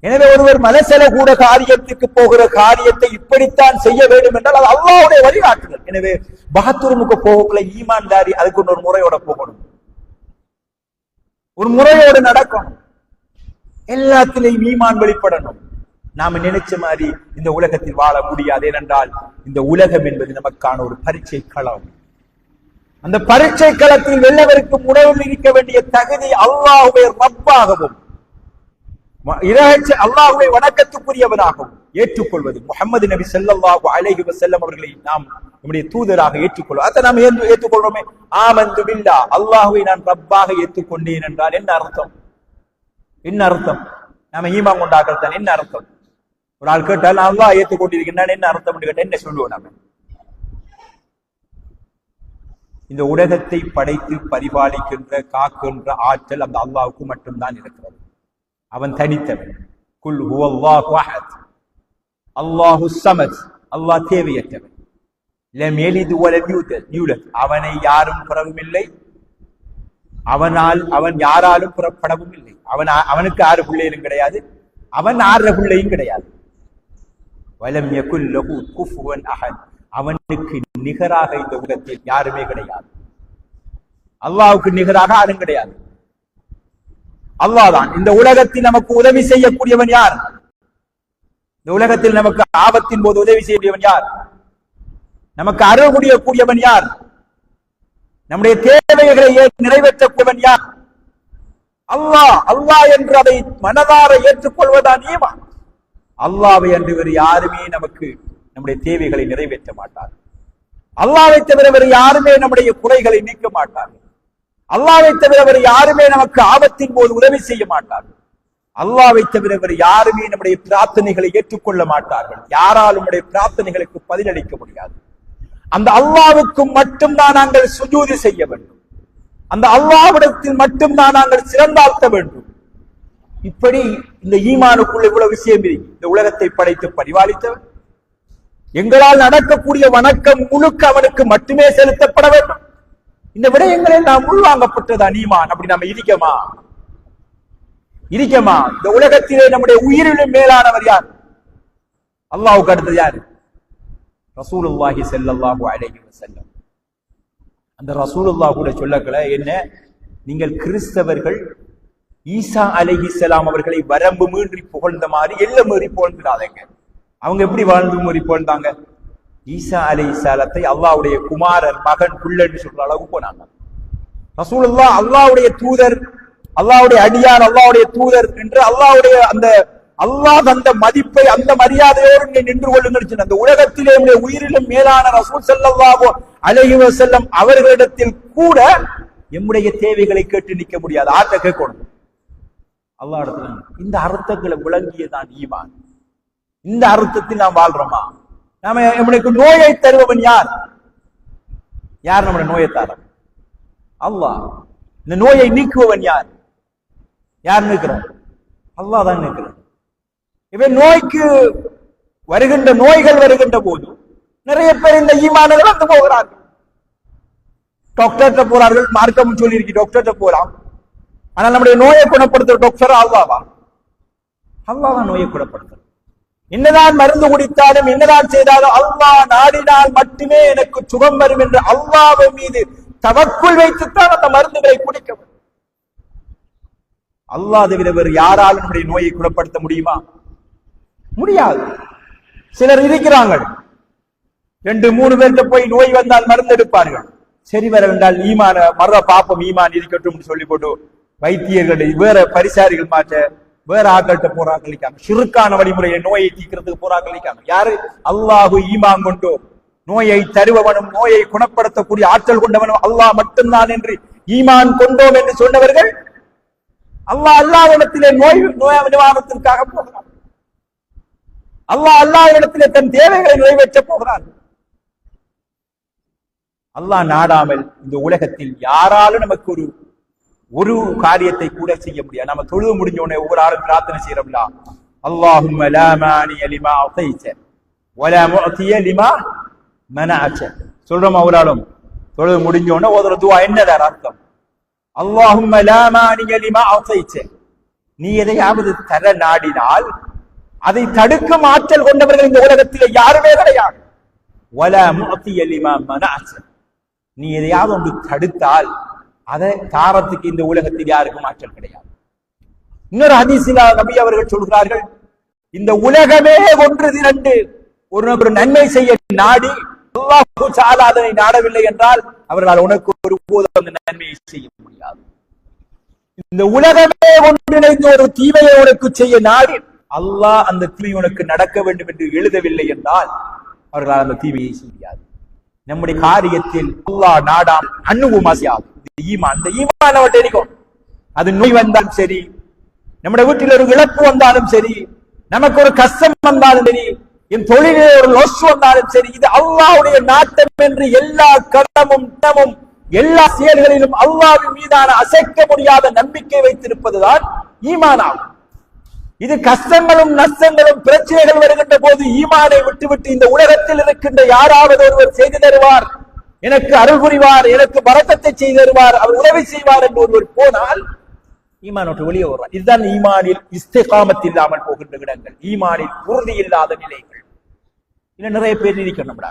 எனவே ஒருவர் மனசல கூட காரியத்துக்கு போகிற காரியத்தை இப்படித்தான் செய்ய வேண்டும் என்றால் அது அல்லாஹ்வுடைய வழிகாட்டுதல். எனவே பாத்ரூமுக்கு போகக்குள்ள ஈமான்தாரி அதுக்கு ஒரு முறையோட போகணும், ஒரு முறையோடு நடக்கணும், எல்லாத்திலையும் ஈமான் வெளிப்படணும். நாம நினைச்ச மாதிரி இந்த உலகத்தில் வாழ முடியாது. ஏனென்றால் இந்த உலகம் என்பது நமக்கான ஒரு பரீட்சை களம். அந்த பரீட்சை களத்தில் வெல்லவருக்கு உணவில் இருக்க வேண்டிய தகுதி அல்லாஹ்வை ரப்பாகவும் அல்லாஹ்வை வணக்கத்துக்குரியவனாகவும் ஏற்றுக்கொள்வது. முஹம்மது நபி ஸல்லல்லாஹு அலைஹி வஸல்லம் அவர்களை நாம் நம்முடைய தூதராக ஏற்றுக்கொள்வோம். அதை நாம் ஏற்றுக்கொள்வோமே. ஆமந்து பில்லாஹ், அல்லாஹ்வை நான் ரப்பாக ஏற்றுக்கொண்டேன் என்றால் என்ன அர்த்தம்? என்ன அர்த்தம்? நாம ஈமான் கொண்டாக்கள் தான். என்ன அர்த்தம்? ஒரு ஆள் கேட்டால் நான் அல்லாஹ் ஏற்றுக்கொண்டிருக்கின்றான் என்ன அர்த்தம் கேட்ட என்ன சொல்லுவோம்? நாம இந்த உலகத்தை படைத்து பரிபாலிக்கின்ற காக்கின்ற ஆற்றல் அந்த அல்லாஹ்வுக்கு மட்டும்தான் இருக்கிறது. அவன் தனித்தவன். குல் ஹுவல்லாஹு அஹத், அல்லாஹு ஸமத், அல்லாஹ் தேவையற்றவன். லம் யலித் வலம் யூலத், அவனை யாரும் பெறவும் இல்லை, அவன் யாராலும் புறப்படவும் இல்லை. அவனுக்கு 6 பிள்ளைகளும் கிடையாது, அவன் 6 பிள்ளையும் கிடையாது. வலம் யகுல் லஹு குஃபுவன் அஹத், அவனுக்கு நிகராக இந்த உலகத்தில் யாருமே கிடையாது. அல்லாஹ்வுக்கு நிகராக யாரும் கிடையாது. அல்லாஹ் தான். இந்த உலகத்தில் நமக்கு உதவி செய்யக்கூடியவன் யார்? இந்த உலகத்தில் நமக்கு ஆபத்தின் போது உதவி செய்யக்கூடியவன் யார்? நமக்கு அருள் கூடியவன் யார்? நம்முடைய தேவைகளை நிறைவேற்றக்கூடியவன் யார்? அல்லாஹ். அல்லாஹ் என்று அதை மனதார ஏற்றுக்கொள்வதான் ஈமான். அல்லாஹ்வை அன்று வேறு யாருமே நமக்கு நம்முடைய தேவைகளை நிறைவேற்ற மாட்டார்கள். அல்லாஹ்வை தவிர வேறு யாருமே நம்முடைய குறைகளை நீக்க மாட்டார்கள். அல்லாஹ்வை தவிர வேறு யாருமே நமக்கு ஆபத்தின் போது உதவி செய்ய மாட்டார்கள். அல்லாஹ்வை தவிர வேறு யாருமே நம்முடைய பிரார்த்தனைகளை ஏற்றுக்கொள்ள மாட்டார்கள். யாராலும் நம்முடைய பிரார்த்தனைகளுக்கு பதிலளிக்க முடியாது. அந்த அல்லாஹ்வுக்கு மட்டும்தான் நாங்கள் சுஜூது செய்ய வேண்டும். அந்த அல்லாஹ்விடத்தில் மட்டும்தான் நாங்கள் சிறந்தாழ்த்த வேண்டும். இப்படி இந்த ஈமானுக்குள்ள இவ்வளவு விஷயம் இருக்கு. இந்த உலகத்தை படைத்து பரிபாலித்தவன், எங்களால் நடக்கக்கூடிய வணக்கம் முழுக்க அவனுக்கு மட்டுமே செலுத்தப்பட வேண்டும். இந்த விடயங்களை நாம் உள்வாங்கப்பட்டதான் ஈமான். அப்படி நம்ம இருக்கமா? இந்த உலகத்திலே நம்முடைய உயிரிலும் மேலானவர் யார்? அல்லாஹ்வுக்கு அடுத்தது யாரு? ரசூலுல்லாஹி ஸல்லல்லாஹு அலைஹி வஸல்லம். அந்த ரசூலுல்லாஹ் கூட சொல்லக்கல என்ன, நீங்கள் கிறிஸ்தவர்கள் ஈசா அலைஹிஸ்ஸலாம் அவர்களை வரம்பு மீறி புகழ்ந்த மாதிரி எல்லை மீறி புகழ்ந்துடாதீங்க. அவங்க எப்படி வாழ்ந்து மீறி புகழ்ந்தாங்க? ஈசா அலைஹிஸ்ஸலாத்தை அல்லாஹ்வுடைய குமாரர், மகன், பிள்ளைன்னு சொல்ற அளவுக்கு போனாங்க. ரசூலுல்லாஹ் அல்லாஹ்வுடைய தூதர், அல்லாஹ்வுடைய அடியார், அல்லாஹ்வுடைய தூதர் என்று அல்லாஹ்வுடைய அந்த அல்லாஹ் அந்த மதிப்பை, அந்த மரியாதையோடு நின்று கொள்ளுங்கள். அந்த உலகத்திலே உயிரிலும் மேலான ரசூல் ஸல்லல்லாஹு அலைஹி வஸல்லம் அவர்களிடத்தில் கூட எம்முடைய தேவைகளை கேட்டு நிற்க முடியாது. ஆட்ட கேட்கணும் அல்லாஹ் இடத்துல. இந்த அர்த்தங்களை விளங்கியதான் ஈமான். இந்த அர்த்தத்தில் நாம் வாழ்றோமா? நாம நம்மளுக்கு நோயை தருபவன் யார்? யார் நம்முடைய நோயை தர? அல்லாஹ். இந்த நோயை நீக்குபவன் யார்? யார் நீக்கிறார்? அல்லாஹ் தான் நீக்கிறார். இவன் நோய்க்கு வருகின்ற நோய்கள் வருகின்ற போது நிறைய பேர் இந்த ஈமானை வந்து போகிறார்கள். டாக்டர்கிட்ட போறார்கள், மார்க்கம் சொல்லி இருக்கு டாக்டர்கிட்ட போலாம். ஆனால் நம்முடைய நோயை குணப்படுத்துற டாக்டர் அல்லாவா? அல்லாஹ் நோயை குணப்படுத்தும். என்னதான் மருந்து குடித்தாலும் என்னதான் செய்தாலும் அல்லாஹ் நாடினால் மட்டுமே எனக்கு சுகம் வரும் என்று அல்லாஹ் மீது தவக்குள் வைத்துத்தான் அந்த மருந்துகளை குடிக்க வேண்டும். அல்லாஹ் தவிர வேறு யாராலும் நம்முடைய நோயை குணப்படுத்த முடியுமா? முடியாது. சிலர் இருக்கிறாங்க, 2-3 பேர்கிட்ட போய் நோய் வந்தால் மருந்து எடுப்பார்கள். சரி வர வேண்டால் ஈமான மர பாப்பம் ஈமான் இருக்கட்டும் சொல்லி போட்டு வைத்தியர்கள் வேற பரிசாரிகள் மாற்ற வேற ஆக்கள்கிட்ட போராக்களிக்காம சிறுக்கான வழிமுறையை நோயை தீக்கிறதுக்கு போராக்களிக்காம யாரு? அல்லாஹு ஈமான் கொண்டோ நோயை தருபவனும் நோயை குணப்படுத்தக்கூடிய ஆற்றல் கொண்டவனும் அல்லாஹ் மட்டும்தான் என்று ஈமான் கொண்டோம் என்று சொன்னவர்கள் அல்லாஹ் அல்லாஹ்விடத்திலே நோய் நிவாரணத்திற்காக போகிறார். அல்லாஹ் அல்லாஹ்விடத்திலே தன் தேவைகளை நிறைவேற்ற போகிறார். அல்லாஹ் நாடாமல் இந்த உலகத்தில் யாராலும் நமக்கு ஒரு காரியத்தை கூட செய்ய முடியாது. நம்ம தொழுது முடிஞ்ச உடனே ஒவ்வொரு ஆளும் பிரார்த்தனை செய்யறோம்ல, அல்லாஹும்ம லா மானிய லிமா அதைத வலா முஅதிய லிமா மனஅத சொல்றோம். அவராலும் தொழுது முடிஞ்ச உடனே ஓதுற துஆ என்னதா அர்த்தம்? அல்லாஹும்ம லா மானிய லிமா அதைத, நீ எதையாவது தர நாடினால் அதை தடுக்கும் ஆற்றல் கொண்டவர்கள் இந்த உலகத்தில் யாருமே கிடையாது. வலா முஅதிய லிமா மனஅத, நீ எதையாவது ஒன்று தடுத்தால் அதை தாரத்துக்கு இந்த உலகத்தில் யாருக்கும் ஆற்றல் கிடையாது. இன்னொரு ஹதீஸில் நபி அவர்கள் சொல்கிறார்கள், இந்த உலகமே ஒன்று திரண்டு ஒரு நன்மை செய்ய நாடி அல்லாஹ் தஆலா அதனை நாடவில்லை என்றால் அவர்களால் உனக்கு ஒருபோதும் அந்த நன்மையை செய்ய முடியாது. இந்த உலகமே ஒன்றிணைந்து ஒரு தீமையை உனக்கு செய்ய நாடி அல்லாஹ் அந்த தீமை உனக்கு நடக்க வேண்டும் என்று எழுதவில்லை என்றால் அவர்களால் அந்த தீமையை செய்ய முடியாது. நம்முடைய காரியத்தில் அல்லாஹ் நாடாம் அனுபவமாசியாது ஈமான். இந்த ஈமான் அவர்கிட்ட இருக்கும். அது நோய் வந்தாலும் சரி, நம்முடைய வீட்டில் ஒரு இழப்பு வந்தாலும் சரி, நமக்கு ஒரு கஷ்டம் வந்தாலும் சரி, என் தொழிலே ஒரு லொஸ் வந்தாலும் சரி, இது அல்லாஹ்வுடைய நாட்டம் என்று எல்லா கடமும் எல்லா செயல்களிலும் அல்லாஹ்வின் மீதான அசைக்க முடியாத நம்பிக்கை வைத்திருப்பதுதான் ஈமானாகும். இது கஷ்டங்களும் நஷ்டங்களும் பிரச்சனைகள் வருகின்ற போது ஈமானை விட்டுவிட்டு இந்த உலகத்தில் இருக்கின்ற யாராவது ஒருவர் செய்து தருவார், எனக்கு அருள் புரிவார், எனக்கு பரக்கத்தை செய்து தருவார், அவர் உதவி செய்வார் என்று ஒருவர் போனால் ஈமான் விட்டு வெளியே வருவார். இதுதான் ஈமானில் இஸ்திகாமத் இல்லாமல் போகின்ற இடங்கள், ஈமானில் உறுதி இல்லாத நிலைகள். இன்னும் நிறைய பேர் இருக்கணும்.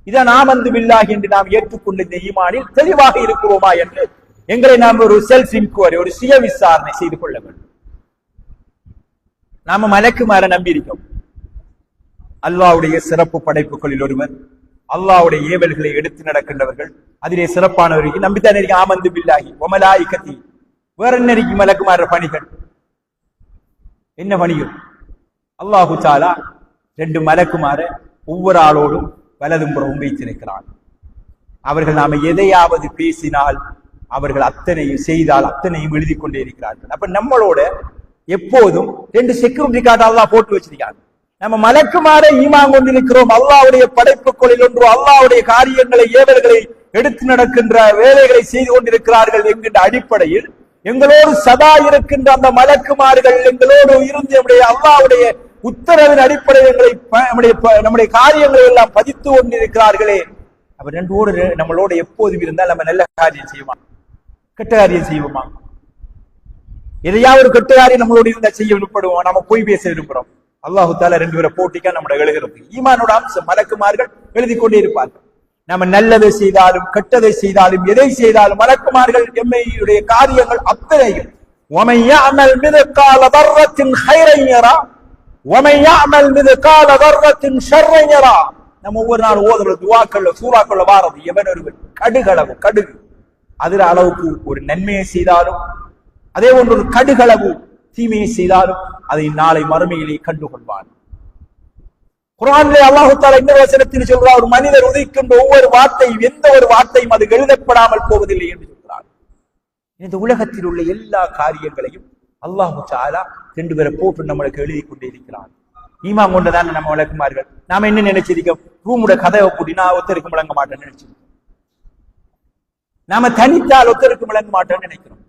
இதான் ஆமந்து பில்லாஹி என்று நாம் ஏற்றுக்கொண்ட இந்த ஈமானில் தெளிவாக இருக்கிறோமா என்று எங்களை நாம் ஒரு செல்ஃப் இன்குவரி, ஒரு சுய விசாரணை செய்து கொள்ள வேண்டும். நாம மலக்குமார நம்பி இருக்கோம். அல்லாஹ்வுடைய சிறப்பு படைப்புகளில் ஒருவர், அல்லாஹ்வுடைய ஏவல்களை எடுத்து நடக்கின்றவர்கள், அதிலே சிறப்பானவர்கள் நம்பித்தான் இருக்க. ஆமந்து பில்லாஹி வ மலாயிகத்தி, வேற என்ன இருக்கு மலக்குமார பணிகள்? என்ன பணிகள்? அல்லாஹு தஆலா 2 மலக்குமார ஒவ்வொரு ஆளோடும் வலதும் புறமும் வைத்திருக்கிறான். அவர்கள் நாம எதையாவது பேசினால் அவர்கள் அத்தனையும் செய்தால் அத்தனையும் எழுதி கொண்டே இருக்கிறார்கள். அப்ப நம்மளோட எப்போதும் 2 செக்யூரிட்டி கார்டு அல்லாஹ் போட்டு வச்சிருக்காங்க. நம்ம மலக்குமார ஈமான் கொண்டிருக்கிறோம். அல்லாஹ்வுடைய படைப்புகளில் ஒன்று அல்லாஹ்வுடைய காரியங்களை ஏவல்களை எடுத்து நடக்கின்ற வேலைகளை செய்து கொண்டிருக்கிறார்கள் என்கின்ற அடிப்படையில் எங்களோடு சதா இருக்கின்ற அந்த மலக்குமார்கள் எங்களோடு இருந்து நம்முடைய அல்லாஹ்வுடைய உத்தரவின் அடிப்படையில் நம்முடைய காரியங்களை எல்லாம் பதித்து கொண்டிருக்கிறார்களே, அப்ப நம்மளோட எப்போதும் இருந்தால் நம்ம நல்ல காரியம் செய்வோமா, கெட்ட காரியம் செய்வோமா? எதையாவது ஒரு கெட்ட காரியம் நம்மளோட இருந்தா செய்ய விருப்பப்படுவோம், நம்ம போய் பேச விரும்புறோம். அல்லாஹு தஆலா 2 பேரை போட்டிக்கா நம்முடைய எழுகிறது. ஈமானோட அம்சம் மலக்குமார்கள் எழுதி கொண்டே இருப்பார்கள். நம்ம நல்லதை செய்தாலும் கெட்டதை செய்தாலும் எதை செய்தாலும் மலக்குமார்கள் எம்மையுடைய காரியங்கள் அத்தனையும் وَمَنْ يَعْمَلْ مِثْقَالَ ذَرَّةٍ خَيْرًا يَرَهُ وَمَنْ يَعْمَلْ مِثْقَالَ ذَرَّةٍ شَرًّا يَرَهُ. நம்ம ஒவ்வொரு நாள் ஓதுற துஆக்கள்ல சூறாக்கள்ல வாரது எவன் ஒருவன் கடுகு அதுல அளவுக்கு ஒரு நன்மையை செய்தாலும் அதே ஒன்று ஒரு கடுகளவு தீமையை செய்தாலும் அதை நாளை மறுமையிலே கண்டுகொள்வான். குர்ஆனிலே அல்லாஹ் தஆலா இந்த வசனத்தில் சொல்றார், ஒரு மனிதர் உதிக்கின்ற ஒவ்வொரு வார்த்தையும் எந்த ஒரு வார்த்தையும் அது எழுதப்படாமல் போவதில்லை என்று சொல்றார். இந்த உலகத்தில் உள்ள எல்லா காரியங்களையும் அல்லாஹ் தஆலா 2 பேரை போட்டு நம்மளுக்கு எழுதி கொண்டே இருக்கிறார். ஈமான் கொண்டதான் நம்ம விளக்குமார்கள். நாம என்ன நினைச்சிருக்கோம்? ரூமுட கதவை பூட்டினா ஒருத்தருக்கு விளங்க மாட்டேன்னு நினைச்சிருக்கோம். நாம தனித்தால் ஒருத்தருக்கு விளங்க மாட்டேன்னு நினைக்கிறோம்.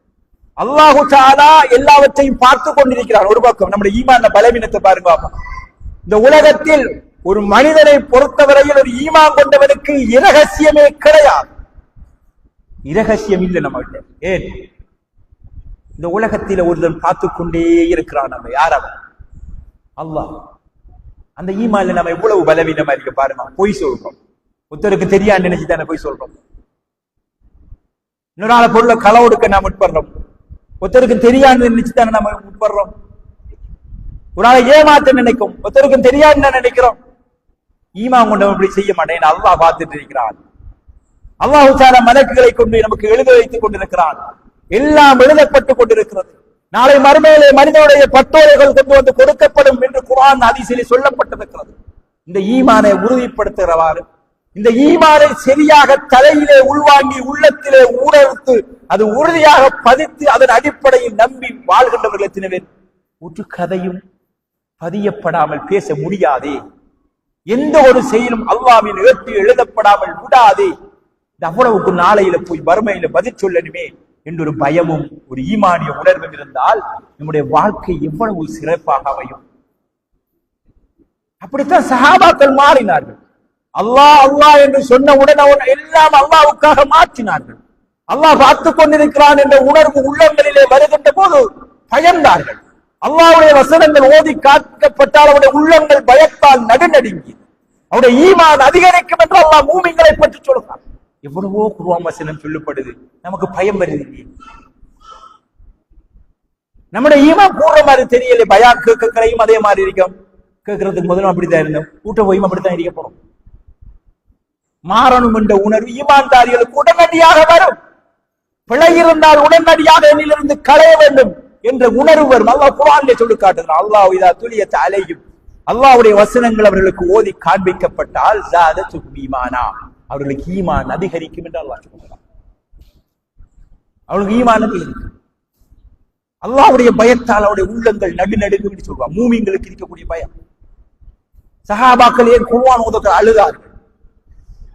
அல்லாஹு தஆலா எல்லாவற்றையும் பார்த்து கொண்டிருக்கிறார். ஒரு பக்கம் நம்முடைய ஈமான் பலவீனத்தை பாருங்க. இந்த உலகத்தில் ஒரு மனிதனை பொறுத்தவரையில் ஒரு ஈமான் கொண்டவனுக்கு இரகசியமே கிடையாது. இரகசியம் இல்லை நம்மகிட்ட. ஏன் இந்த உலகத்தில ஒருத்தன் பார்த்து கொண்டே இருக்கிறான். நம்ம யார் அவன்? அல்லாஹ். அந்த ஈமான்ல நம்ம எவ்வளவு பலவீனமா இருக்க பாருங்க. பொய் சொல்றோம், ஒருத்தருக்கு தெரியாது நினைச்சுதானே பொய் சொல்றோம். இன்னொரு நாள் பொருளை களவெடுக்க நாம் முற்படுறோம், ஒருத்தருக்கு தெரியாது நினைச்சுதானே நம்ம முற்படுறோம். ஒரு நாளை ஏமாத்த நினைக்கும், ஒருத்தருக்கு தெரியாதுன்னு நினைக்கிறோம். ஈமான் கொண்டவன் இப்படி செய்ய மாட்டேன். அல்லாஹ் பார்த்துட்டு இருக்கிறான். அல்லாஹு தஆலா மலக்குகளை கொண்டு நமக்கு எழுத வைத்துக் கொண்டிருக்கிறான். எல்லாம் எழுதப்பட்டுக் கொண்டிருக்கிறது. நாளை மறுமையிலே மனிதனுடைய பட்டோலைகள் கொண்டு வந்து கொடுக்கப்படும் என்று குர்ஆன் ஹதீஸிலே சொல்லப்பட்டிருக்கிறது. இந்த ஈமானை உறுதிப்படுத்துகிறவாறு, இந்த ஈமானை சரியாக தலையிலே உள்வாங்கி உள்ளத்திலே ஊறறுத்து அது உறுதியாக பதித்து அதன் அடிப்படையில் நம்பி வாழ்கின்றவர்கள் எத்தனை பேர்? ஒரு கதையும் பதியப்படாமல் பேச முடியாதே. எந்த ஒரு செயலும் அல்லாஹ்வின் ஏற்று எழுதப்படாமல் விடாதே. அவ்வளவுக்கு நாளையில போய் வறுமையில பதில் சொல்லணுமே என்ற ஒரு பயமும் ஒரு ஈமானிய உணர்வும் இருந்தால் நம்முடைய வாழ்க்கை எவ்வளவு சிறப்பாக அமையும். அப்படித்தான் சஹாபாக்கள் மாறினார்கள். அல்லாஹ் அல்லாஹ் என்று சொன்ன உடனே எல்லாம் அல்லாஹ்வுக்காக மாற்றினார்கள். அல்லாஹ் பார்த்துக் கொண்டிருக்கிறான் என்ற உணர்வு உள்ளங்களிலே வருகின்ற போது பயந்தார்கள். அல்லாஹ்வுடைய வசனங்கள் ஓதி காக்கப்பட்டால் அவருடைய உள்ளங்கள் பயத்தால் நடுநடுங்கி அவருடைய ஈமான் அதிகரிக்கும் என்று அல்லாஹ் மூமின்களை பற்றி சொல்கிறார். எவ்வளவோ குர்ஆன் வசனம் சொல்லப்படுது, நமக்கு பயம் வருது. நம்முடைய ஈமான் கூடுற மாதிரி தெரியல. பயான் கேட்கலையும் அதே மாதிரி இருக்கும். கேட்கறதுக்கு முதலும் அப்படித்தான் இருந்தோம், கூட்ட போயும் அப்படித்தான் இருக்க போறோம். மாறணும் என்ற உணர்வு ஈமான்தாரிகளுக்கு உடனடியாக வரும். பிழை இருந்தால் உடனடியாக என்னிலிருந்து களைய வேண்டும் என்ற உணர்வு வரும். அல்லாஹ் குர்ஆனிலே சொல்லி காட்டுகிறான். அல்லாஹ் இதா துலியத் அலைஹிம், அல்லாஹ்வுடைய வசனங்கள் அவர்களுக்கு ஓதி காண்பிக்கப்பட்டால் ஸாதத்துஹும் ஈமானா, அவர்களுக்கு ஈமான் அதிகரிக்கும் என்று அல்லாஹ் சொல்கிறான். அவர்களுக்கு ஈமான் அதிகரிக்கும். அல்லாஹ்வுடைய பயத்தால் அவருடைய உள்ளங்கள் நடுநடுங்கும் என்று சொல்வார். மூமின்களுக்கு இருக்கக்கூடிய பயம். சஹாபாக்கள் ஏன் குர்ஆன் ஓதக்க அழுதார்கள்?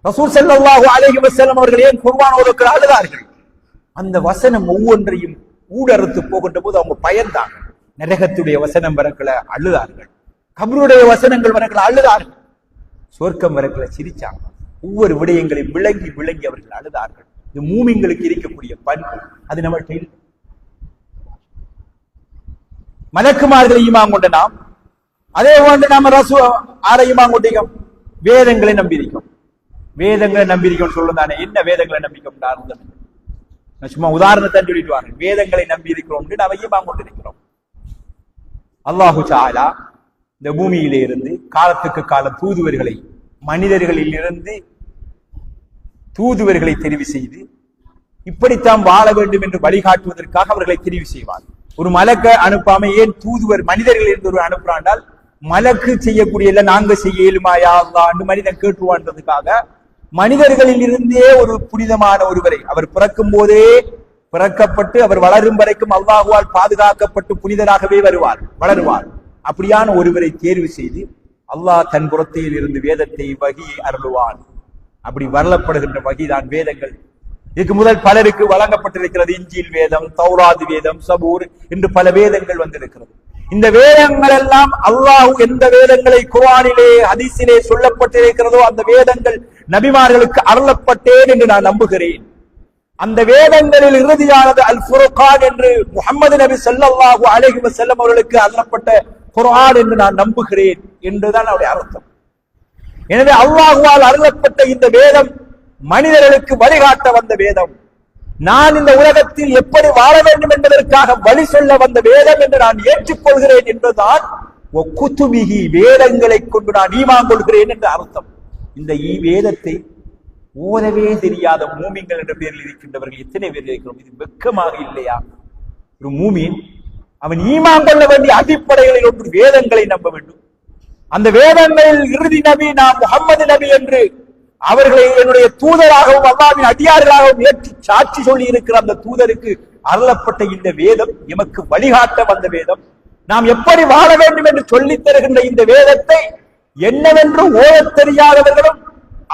ரசூல் ஸல்லல்லாஹு அலைஹி வஸல்லம் அவர்கள் ஏன் குர்ஆன் ஓதக்க அழுதார்கள்? அந்த வசனம் ஒவ்வொன்றையும் ஊடறுத்து போகின்ற போது அவங்க பயந்தாங்க. நரகத்துடைய வசனம் வரக்கள அழுதார்கள், கபருடைய வசனங்கள் வரக்கள அழுதார்கள், சொர்க்கம் வரக்கள சிரிச்சாங்க. ஒவ்வொரு விடயங்களையும் விளங்கி விளங்கி அவர்கள் அழுதார்கள். இது மூமின்களுக்கு இருக்கக்கூடிய பண்பு. அது நம்மள்கிட்ட இல்லை. மலக்குமார்களை ஈமான் கொண்ட நாம் அதே போன்று நாம ஆரை ஈமான் கொண்டிருக்கோம்? வேதங்களை நம்பியிருக்கோம். வேதங்களை நம்பியிருக்கோம் சொல்லுதானே. என்ன வேதங்களை நம்பிக்கோம்? சும்மா உதாரணத்தை சொல்லிட்டு வாங்க. வேதங்களை நம்பி இருக்கிறோம் நாம ஈமான் கொண்டிருக்கிறோம். அல்லாஹு தஆலா இந்த பூமியிலே இருந்து காலத்துக்கு காலம் தூதுவர்களை, மனிதர்களில் இருந்து தூதுவர்களை தெரிவு செய்து இப்படித்தான் வாழ வேண்டும் என்று வழிகாட்டுவதற்காக அவர்களை தெரிவு செய்வார். ஒரு மலக்க அனுப்பாம ஏன் தூதுவர் மனிதர்கள் இருந்து ஒரு அனுப்புறாண்டால் மலக்கு செய்யக்கூடிய எல்லாம் நாங்க செய்ய இயலுமாயா அல்லாஹ்னு மனிதன் கேட்டுவான்றதுக்காக மனிதர்களில் இருந்தே ஒரு புனிதமான ஒருவரை, அவர் பிறக்கும் போதே பிறக்கப்பட்டு அவர் வளரும் வரைக்கும் அல்லாஹுவால் பாதுகாக்கப்பட்டு புனிதராகவே வளருவார். அப்படியான ஒருவரை தேர்வு செய்து அல்லாஹ் தன் புறத்தில் இருந்து வேதத்தை வகியை அருளுவான். அப்படி வரலப்படுகின்ற வகிதான் வேதங்கள். இதுக்கு முதல் பலருக்கு வழங்கப்பட்டிருக்கிறது. இஞ்சில் வேதம், தௌராத் வேதம், சபூர் என்று பல வேதங்கள் வந்திருக்கிறது. இந்த வேதங்கள் எல்லாம் அல்லாஹ் எந்த வேதங்களை குர்ஆனிலே ஹதீஸிலே சொல்லப்பட்டிருக்கிறதோ அந்த வேதங்கள் நபிமார்களுக்கு அருளப்பட்டேன் என்று நான் நம்புகிறேன். அந்த வேதங்களில் இறுதியானது அல் ஃபுர்கான் என்று முஹம்மது நபி ஸல்லல்லாஹு அலைஹி வஸல்லம் அவர்களுக்கு அருளப்பட்ட குர்ஆன் என்று நான் நம்புகிறேன் என்றுதான் அவருடைய அர்த்தம். எனவே அல்லாஹுவால் அருளப்பட்ட இந்த வேதம் மனிதர்களுக்கு வழிகாட்ட வந்த வேதம். நான் இந்த உலகத்தில் எப்படி வாழ வேண்டும் என்பதற்காக வழி சொல்ல வந்த வேதம் என்று நான் ஏற்றுக்கொள்கிறேன் என்பதுதான் குத்துபிஹி, வேதங்களை கொண்டு நான் ஈமான் கொள்கிறேன் என்ற அர்த்தம். இந்த வேதத்தை ஓதவே தெரியாத மூமின்கள் என்ற பெயரில் இருக்கின்றவர்கள் எத்தனை பேர் இருக்கிறோம்? இது வெட்கமாக இல்லையா? ஒரு மூமின் அவன் ஈமான் கொள்ள வேண்டிய அடிப்படைகளில் ஒன்று வேதங்களை நம்ப வேண்டும். அந்த வேதங்களில் இறுதி நபி நாம் முஹம்மது நபி என்று அவர்களை என்னுடைய தூதராகவும் அல்லாஹ்வின் அடியார்களாகவும் ஏற்றி சாட்சி சொல்லி இருக்கிற அந்த தூதருக்கு அருளப்பட்ட இந்த வேதம் எமக்கு வழிகாட்ட வந்த வேதம். நாம் எப்படி வாழ வேண்டும் என்று சொல்லித் தருகின்ற இந்த வேதத்தை என்னவென்று ஓதத் தெரியாதவர்களும்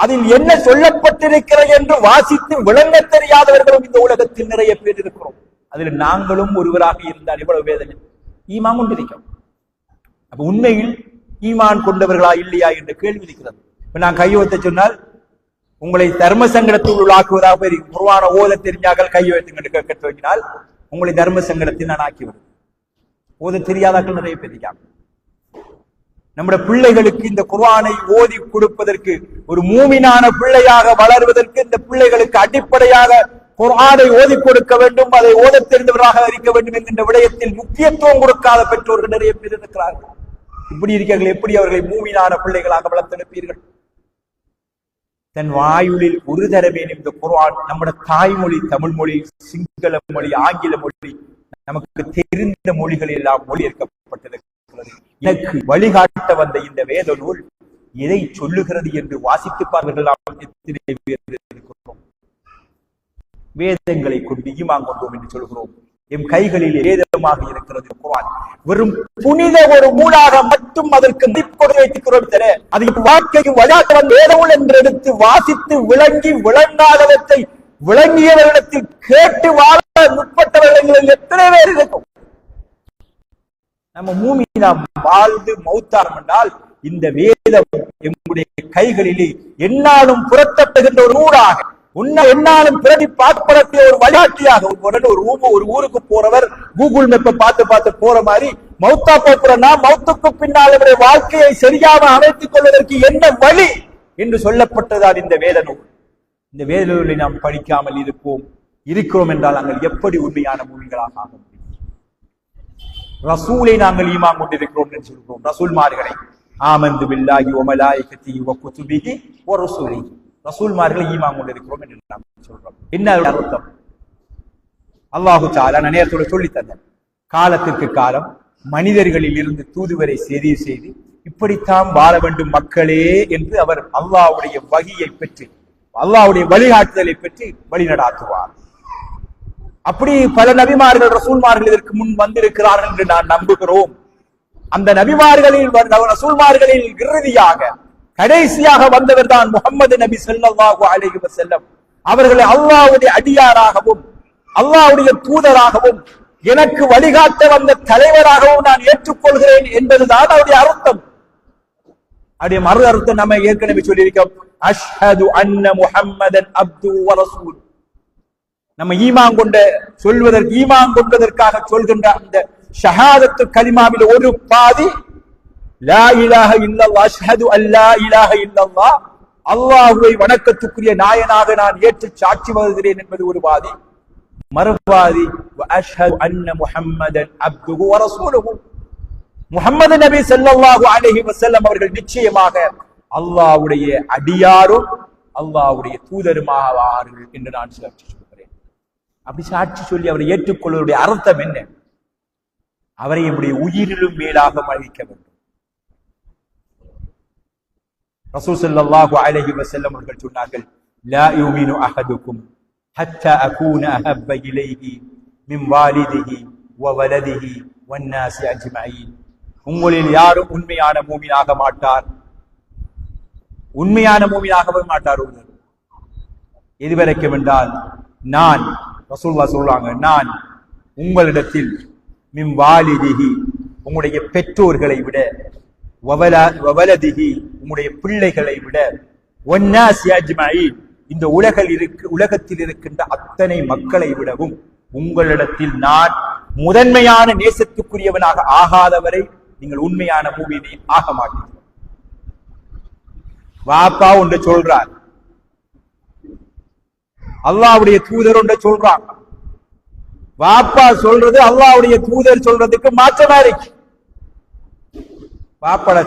அதில் என்ன சொல்லப்பட்டிருக்கிறது என்று வாசித்து விளங்க தெரியாதவர்களும் இந்த உலகத்தில் நிறைய பேர் இருக்கிறோம். அதில் நாங்களும் ஒருவராக இருந்தால் எவ்வளவு வேதனை. ஈமான் கொண்டிருக்கிறோம். அப்ப உண்மையில் ஈமான் கொண்டவர்களா இல்லையா என்ற கேள்வி இருக்கிறது. இப்ப நான் கையொத்த சொன்னால் உங்களை தர்ம சங்கடத்தில் உள்ளாக்குவதாக குர்ஆனை ஓத தெரிஞ்சாக்கள் கையை வைத்து கேட்க துவங்கினால் உங்களை தர்ம சங்கடத்தில் நான் ஆக்கிவிடும். ஓத தெரியாதாக்கள் நிறைய பேர் இருக்காங்க. நம்முடைய பிள்ளைகளுக்கு இந்த குர்ஆனை ஓதி கொடுப்பதற்கு, ஒரு மூமினான பிள்ளையாக வளர்வதற்கு இந்த பிள்ளைகளுக்கு அடிப்படையாக குர்ஆனை ஓதி கொடுக்க வேண்டும், அதை ஓத தெரிந்தவராக இருக்க வேண்டும் என்கின்ற விடயத்தில் முக்கியத்துவம் கொடுக்காத பெற்றோர்கள் நிறைய பேர் இருக்கிறார்கள். இப்படி இருக்கிறார்கள். எப்படி அவர்களை மூமினான பிள்ளைகளாக வளர்த்தெடுப்பீர்கள்? தன் வாயுளில் ஒரு தரவேன் இந்த குர்ஆன் நம்முடைய தாய்மொழி தமிழ் மொழி, சிங்கள மொழி, ஆங்கில மொழி, நமக்கு தெரிந்த மொழிகள் எல்லாம் மொழியேற்கப்பட்டிருக்கிறது. எனக்கு வழிகாட்ட வந்த இந்த வேத நூல் எதை சொல்லுகிறது என்று வாசித்து பார்வர்கள் வேதங்களை கொண்டு ஈமான் கொண்டோம் என்று சொல்கிறோம். எம் கைகளில் வேதமாக இருக்கிறது குர்ஆன். வெறும் புனித ஒரு நூலாக மட்டும் அதற்கு மதிப்பு வைத்துக்கிறோம். அது வாழ்க்கைக்கு வழிகாட்ட வந்த வேத நூல் என்று எடுத்து வாசித்து விளங்கி விளங்காதவற்றை விளங்கியவர்களிடத்தில் கேட்டு வாழ முற்பட்டவர்கள் எத்தனை பேர் இருக்கும்? நம்ம மூமினா வாழ்ந்து மௌத்தாரம் என்றால் இந்த வேதம் எம்முடைய கைகளிலே என்னாலும் புரட்டப்படுகின்ற ஒரு நூலாக, என்னாலும் பிரதி பார்க்கப்படக்கூடிய ஒரு வழிகாட்டியாக, ஒரு ஊருக்கு போறவர் கூகுள் மேப்பை பார்த்து பார்த்து போற மாதிரி மௌத்தா போறனா மௌத்துக்கு பின்னால் அவருடைய வாழ்க்கையை சரியாக அமைத்துக் கொள்வதற்கு என்ன வழி என்று சொல்லப்பட்டதால் இந்த வேத நூல். இந்த வேத நூலை நாம் படிக்காமல் இருக்கிறோம் என்றால் நாங்கள் எப்படி உண்மையான மூமின்களாக ஆக முடியும்? ரசூலை நாங்கள் ஈமான் கொண்டிருக்கிறோம் என்று சொல்கிறோம். ரசூல்மார்களை ஆமந்து பில்லாஹி வ மலாயிகத்திஹி வ குதுபிஹி வ ருசுலிஹி, ரசூல்மார்களை ஈமான் கொண்டிருக்கிறோம் என்று நாம் சொல்றோம். என்ன அர்த்தம்? அல்லாஹு தஆலா நேரத்தோடு சொல்லி தந்தார். காலத்திற்கு காலம் மனிதர்களில் இருந்து தூதுவரை செய்து இப்படித்தான் வாழ வேண்டும் மக்களே என்று அவர் அல்லாஹ்வுடைய வஹியை பெற்று, அல்லாஹ்வுடைய வழிகாட்டுதலை பெற்று வழிநடாத்துவார். அப்படி பல நபிமார்கள் ரசூல்மார்கள் இதற்கு முன் வந்திருக்கிறார்கள் என்று நான் நம்புகிறோம். அந்த நபிமார்களில் ரசூல்மார்களில் இறுதியாக கடைசியாக வந்தவர் தான் முஹம்மது நபி ஸல்லல்லாஹு அலைஹி வஸல்லம். அவர்களை அல்லாஹ்வுடைய அடியாராகவும் அல்லாஹ்வுடைய தூதராகவும் எனக்கு வழிகாட்ட வந்த தலைவராகவும் நான் ஏற்றுக்கொள்கிறேன் என்பதுதான் அவருடைய அர்த்தம். அவருடைய மறு அர்த்தம் நம்ம ஏற்கனவே சொல்லியிருக்கோம். அஷ்ஹது அன்ன முஹம்மதன் அப்துஹு வ ரசூல். நம்ம ஈமான் கொண்டதற்காக சொல்கின்ற அந்த ஷஹாதத்து கலிமாவில் ஒரு பாதி லா இலாஹ இல்லல்லாஹ், அஷ்ஹது அல்லா இலாஹ இல்லல்லாஹ், அல்லாஹ்வை வணக்கத்துக்குரிய நாயனாக நான் ஏற்று சாட்சி வருகிறேன் என்பது ஒரு பாதி. மறுபாதி அஷ்ஹது அன்ன முஹம்மதன் அப்துஹு வ ரசூலுஹு, முஹம்மது நபி ஸல்லல்லாஹு அலைஹி வஸல்லம் அவர்கள் நிச்சயமாக அல்லாஹ்வுடைய அடியாரும் அல்லாஹ்வுடைய தூதருமாவார்கள் என்று நான் சாட்சி சொல்கிறேன். அப்படி சாட்சி சொல்லி அவரை ஏற்றுக்கொள்வதனுடைய அர்த்தம் என்ன? அவரை என்னுடைய உயிரிலும் மேலாக மதிக்க வேண்டும். ரசூல் ஸல்லல்லாஹு அலைஹி வஸல்லம் அவர்கள் சொன்னார்கள், லா யுமினு அஹதுக்கும் ஹத்தா அகூன அஹப்ப இலைஹி மின் வாலிதிஹி வ வலதிஹி வன்னாஸி அஜ்மஈன். உங்களில் யாரும் உண்மையான மூமினாக மாட்டார், உண்மையான மூமினாகவே மாட்டார். எதுவரைக்கும் என்றால், நான் ரசூலுல்லாஹ் சொல்றாங்க, நான் உங்களிடத்தில் மின் வாலிதிஹி உங்களுடைய பெற்றோர்களை விட, வவலதிஹி உங்களுடைய பிள்ளைகளை விட, வன்னாஸி அஜ்மஈன் இந்த உலகத்தில் இருக்கின்ற அத்தனை மக்களை விடவும் உங்களிடத்தில் நான் முதன்மையான நேசத்துக்குரியவனாக ஆகாதவரை நீங்கள் உண்மையான மூமினை ஆக மாட்டீர்கள். வாப்பா ஒன்று சொல்றார், அல்லாஹ்வுடைய தூதர் ஒன்று சொல்றாங்க. வாப்பா சொல்றது அல்லாஹ்வுடைய தூதர் சொல்றதுக்கு மாற்றமா இருக்கு. வாப்பாட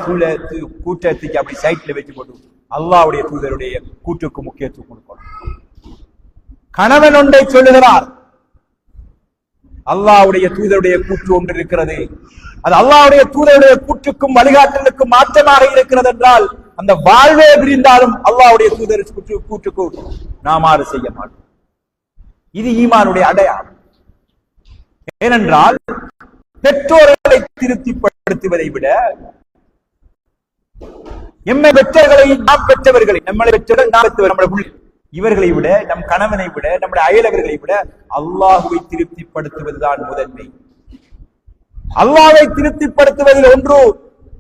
கூட்டத்துக்கு அப்படி சைட்ல வச்சு போட்டு அல்லாஹ்வுடைய தூதருடைய கூட்டுக்கு முக்கியத்துவம் கொடுக்கணும். கணவன் ஒன்றை சொல்லுகிறார், அல்லாஹ்வுடைய தூதருடைய கூற்று ஒன்று இருக்கிறது, அது அல்லாஹ்வுடைய தூதருடைய கூற்றுக்கும் வழிகாட்டலுக்கும் மாற்றமாக இருக்கிறது என்றால் அந்த வாழ்வே பிரிந்தாலும் அல்லாஹ்வுடைய தூதர் கூற்றுக்கு நாம் மாறு செய்ய மாட்டோம். இது ஈமானுடைய அடையாளம். ஏனென்றால் பெற்றோர்களை திருப்திப்படுத்துவதை விட, எம்மை பெற்றோர்களை நாம் பெற்றவர்களை, நம்மளை பெற்றவர்கள் நாம் பெற்றவர், இவர்களை விட, நம் கணவனை விட, நம்முடைய அயலவர்களை விட அல்லாஹுவை திருப்திப்படுத்துவதுதான் முதன்மை. அல்லாஹ்வை திருப்திப்படுத்துவதில் ஒன்று,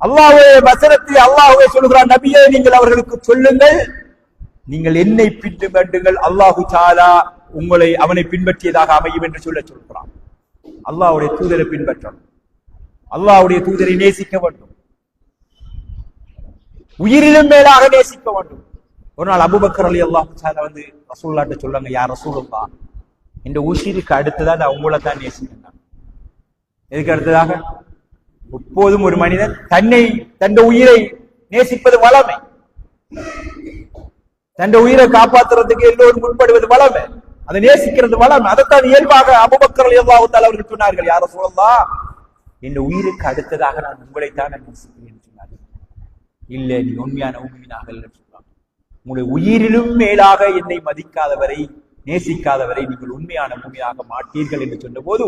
அல்லாஹ்வுடைய வசனத்தை அல்லாஹ்வே சொல்கிறான், நபியே நீங்கள் அவர்களுக்கு சொல்லுங்கள், நீங்கள் என்னை பின்பற்றுங்கள், அல்லாஹு தஆலா உங்களை அவனை பின்பற்றியதாக அமையும் என்று சொல்கிறான். அல்லாஹ்வுடைய தூதரை பின்பற்றணும், அல்லாஹ்வுடைய தூதரை நேசிக்க வேண்டும், உயிரிலும் மேலாக நேசிக்க வேண்டும். ஒரு நாள் அபூபக்கர் ரலியல்லாஹு தஆலா வந்து ரசூலுல்லாஹ்ட்ட சொல்றாங்க, யா ரசூலுல்லாஹ், இந்த உயிருக்கு அடுத்ததா நான் உங்களை தான் நேசிக்கிறேன். எதுக்கு அடுத்ததாக? எப்போதும் ஒரு மனிதன் தன் உயிரை நேசிப்பது வளமை, தன் உயிரை காப்பாற்றுறதுக்கு எல்லோரும் முன்படுவது வளமை, அதை நேசிக்கிறது வளமை. அதைத்தான் இயல்பாக அபூபக்கர் ரலியல்லாஹு தஆலா அவர்கள் சொன்னார்கள், யா ரசூலுல்லாஹ், இந்த உயிருக்கு அடுத்ததாக நான் உங்களைத்தான் நேசிக்கிறேன் சொன்னார்கள். இல்ல, நீ உண்மையான உண்மையாக சொன்னாங்க, உங்களுடைய உயிரிலும் மேலாக என்னை மதிக்காதவரை நேசிக்காதவரை நீங்கள் உண்மையான பூமியாக மாட்டீர்கள் என்று சொன்ன போது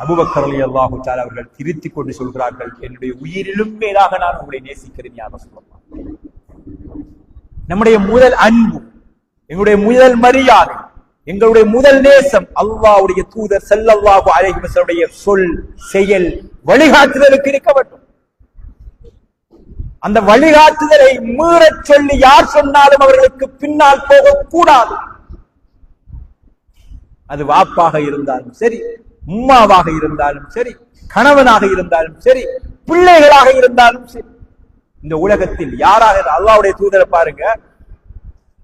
அபூபக்கர் ரலியல்லாஹு தஆலா அவர்கள் திருத்திக் கொண்டு சொல்கிறார்கள், என்னுடைய உயிரிலும் மேலாக நான் உங்களை நேசிக்கிறேன் யா ரசூலுல்லாஹ். நம்முடைய முதல் அன்பு, எங்களுடைய முதல் மரியாதை, எங்களுடைய முதல் நேசம் அல்லாஹ்வுடைய தூதர் ஸல்லல்லாஹு அலைஹி வஸல்லம் சொல், செயல், வழிகாட்டுதலுக்கு இருக்க வேண்டும். அந்த வழிகாட்டுதலை மீறச் சொல்லி யார் சொன்னாலும் அவர்களுக்கு பின்னால் போகக்கூடாது. அது வாப்பாக இருந்தாலும் சரி, உம்மாவாக இருந்தாலும் சரி, கணவனாக இருந்தாலும் சரி, பிள்ளைகளாக இருந்தாலும் சரி. இந்த உலகத்தில் யாராக அல்லாஹ்வுடைய தூதரை பாருங்க,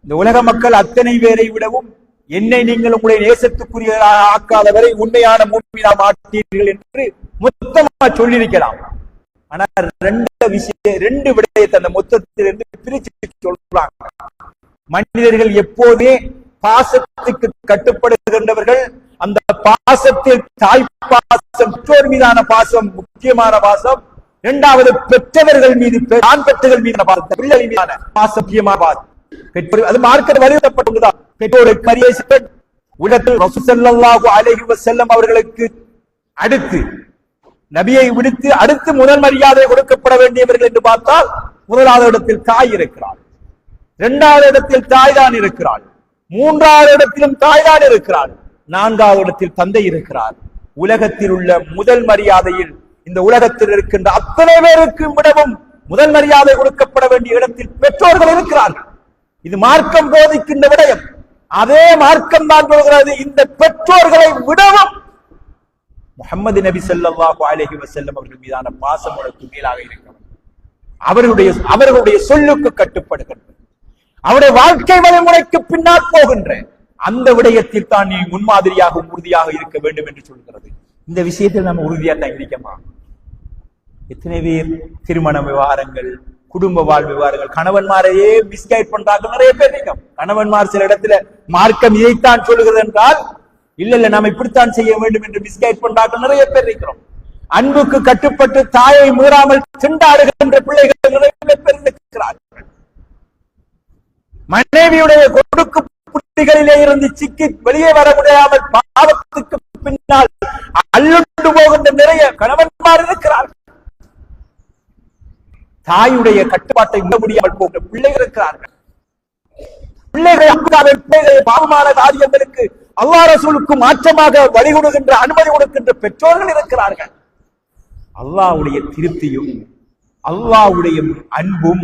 இந்த உலக மக்கள் அத்தனை பேரை விடவும் என்னை நீங்கள் உங்களுடைய நேசத்துக்குரிய ஆக்காதவரை உண்மையான மூமினா மாட்டீர்கள் என்று மொத்தமா சொல்லியிருக்கலாம். ஆனா ரெண்டு விடயத்தை அந்த மொத்தத்திலிருந்து பிரிச்சு சொல்றாங்க. மனிதர்கள் எப்போதே பாசத்துக்கு கட்டுப்படுகின்றவர்கள். அந்த பாசத்தில் தாய் பாசம், பெற்றோர் மீதான பாசம் முக்கியமான பாசம். இரண்டாவது பெற்றவர்கள் மீது, ஆண் பெற்றவர்கள் மீதான பாசம், பிள்ளைகள் மீதான பாசம் முக்கியமான பாசம். பெற்றோர் அது மார்க்க வலியுறுத்தப்பட்டுள்ளதான். பெற்றோருக்கு மரியாதை உலகத்தில் ரசூல் ஸல்லல்லாஹு அலைஹி வஸல்லம் அவர்களுக்கு அடுத்து, நபியை விடுத்து அடுத்து முதல் மரியாதை கொடுக்கப்பட வேண்டியவர்கள் என்று பார்த்தால் முதலாவது இடத்தில் தாய் இருக்கிறார், இரண்டாவது இடத்தில் தாய் தான் இருக்கிறாள், மூன்றாவது இடத்திலும் தாய் தான் இருக்கிறாள், நான்காவது இடத்தில் தந்தை இருக்கிறார். உலகத்தில் உள்ள முதல் மரியாதையில் இந்த உலகத்தில் இருக்கின்ற அத்தனை பேருக்கு விடவும் முதல் மரியாதை கொடுக்கப்பட வேண்டிய இடத்தில் பெற்றோர்கள் இருக்கிறார்கள். இது மார்க்கம் போதிக்கின்ற விடயம். அதே மார்க்கம் தான் சொல்கிறது, இந்த பெற்றோர்களை விடவும் முஹம்மது நபி ஸல்லல்லாஹு அலைஹி வஸல்லம் அவர்கள் மீதான பாசம் உனக்கு மேலாக இருக்கிறது. அவர்களுடைய சொல்லுக்கு கட்டுப்படுகின்ற, அவருடைய வாழ்க்கை வழிமுறைக்கு பின்னால் போகின்ற அந்த விடயத்தில் தான் நீ முன்மாதிரியாக உறுதியாக இருக்க வேண்டும் என்று சொல்கிறது. இந்த விஷயத்தில் நம்ம உறுதியாக தான் இருக்கமா? எத்தனை பேர் திருமண விவகாரங்கள், குடும்ப வாழ் விவகாரங்கள், கணவன்மாரையே மிஸ்கைட் பண்றாங்க நிறைய பேர் இருக்கோம். கணவன்மார் சில இடத்துல மார்க்கம் இதைத்தான் சொல்லுகிறது என்றால், இல்ல நாம இப்படித்தான் செய்ய வேண்டும் என்று மிஸ்கைட் பண்றாங்க நிறைய பேர் இருக்கிறோம். அன்புக்கு கட்டுப்பட்டு தாயை மீறாமல் திண்டாடுகின்ற பிள்ளைகள் நிறைய பேர் இருக்கிறார்கள். மனைவியுடைய கொடுக்கு புட்டிகளிலே இருந்து சிக்கி வெளியே வர முடியாமல் பாவத்துக்கு பின்னால் அள்ளுண்டு போகின்ற நிறைய கணவன்மார் இருக்கிறார்கள். தாயுடைய கட்டுப்பாட்டை விட முடியாமல் போகிற பிள்ளைகள் இருக்கிறார்கள். பிள்ளைகளை பாவமான காரியங்களுக்கு அல்லாஹ் ரசூலுக்கு மாற்றமாக வழிகொடுக்கின்ற, அனுமதி கொடுக்கின்ற பெற்றோர்கள் இருக்கிறார்கள். அல்லாஹ்வுடைய திருப்தியும், அல்லாஹ்வுடைய அன்பும்,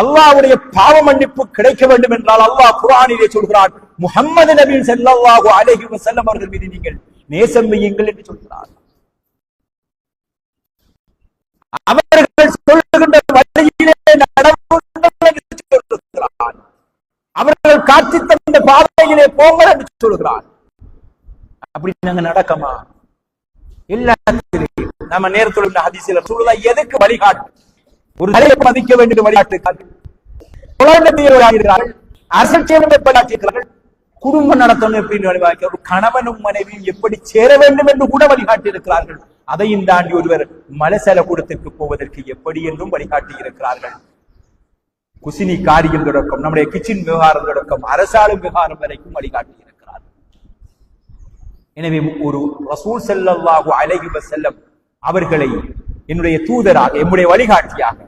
அல்லாஹ்வுடைய பாவ மன்னிப்பு கிடைக்க வேண்டும் என்றால் அல்லாஹ் குர்ஆனிலே சொல்கிறார், முஹம்மது நபி ஸல்லல்லாஹு அலைஹி வஸல்லம் அவர்கள் மீது நீங்கள் நேசம் வையுங்கள் என்று சொல்கிறார். அவர்கள் சொல்லுகின்ற வழியிலே நடவுங்கள் என்று சொல்கிறார். அவர்கள் காட்சி தந்த பாதையிலே போங்கள் என்று சொல்கிறார். அப்படி நாங்க நடக்கமா? எல்லாத்திலும் நம்ம நேரத்தோடு ஹதீஸில் ரசூலுல்லாஹ் எதுக்கு வழிகாட்டு? ஒரு தலையை மதிக்க வேண்டும் வழிகாட்டு. குடும்பம் நடத்தணும் எப்படின்னு வழிகாட்டு. ஒரு கணவனும் மனைவியும் எப்படி சேர வேண்டும் என்று கூட வழிகாட்டி இருக்கிறார்கள். அதையும் தாண்டி ஒருவர் மலசல கூடத்திற்கு போவதற்கு எப்படி என்றும் வழிகாட்டி இருக்கிறார்கள். குசினி காரியம் தொடக்கம், நம்முடைய கிச்சன் விவகாரம் தொடக்கம், அரசாளும் விவகாரம் வரைக்கும் வழிகாட்டி இருக்கிறார். எனவே ஒரு ரசூல் ஸல்லல்லாஹு அலைஹி வஸல்லம் அவர்களை என்னுடைய தூதராக, என்னுடைய வழிகாட்டியாக,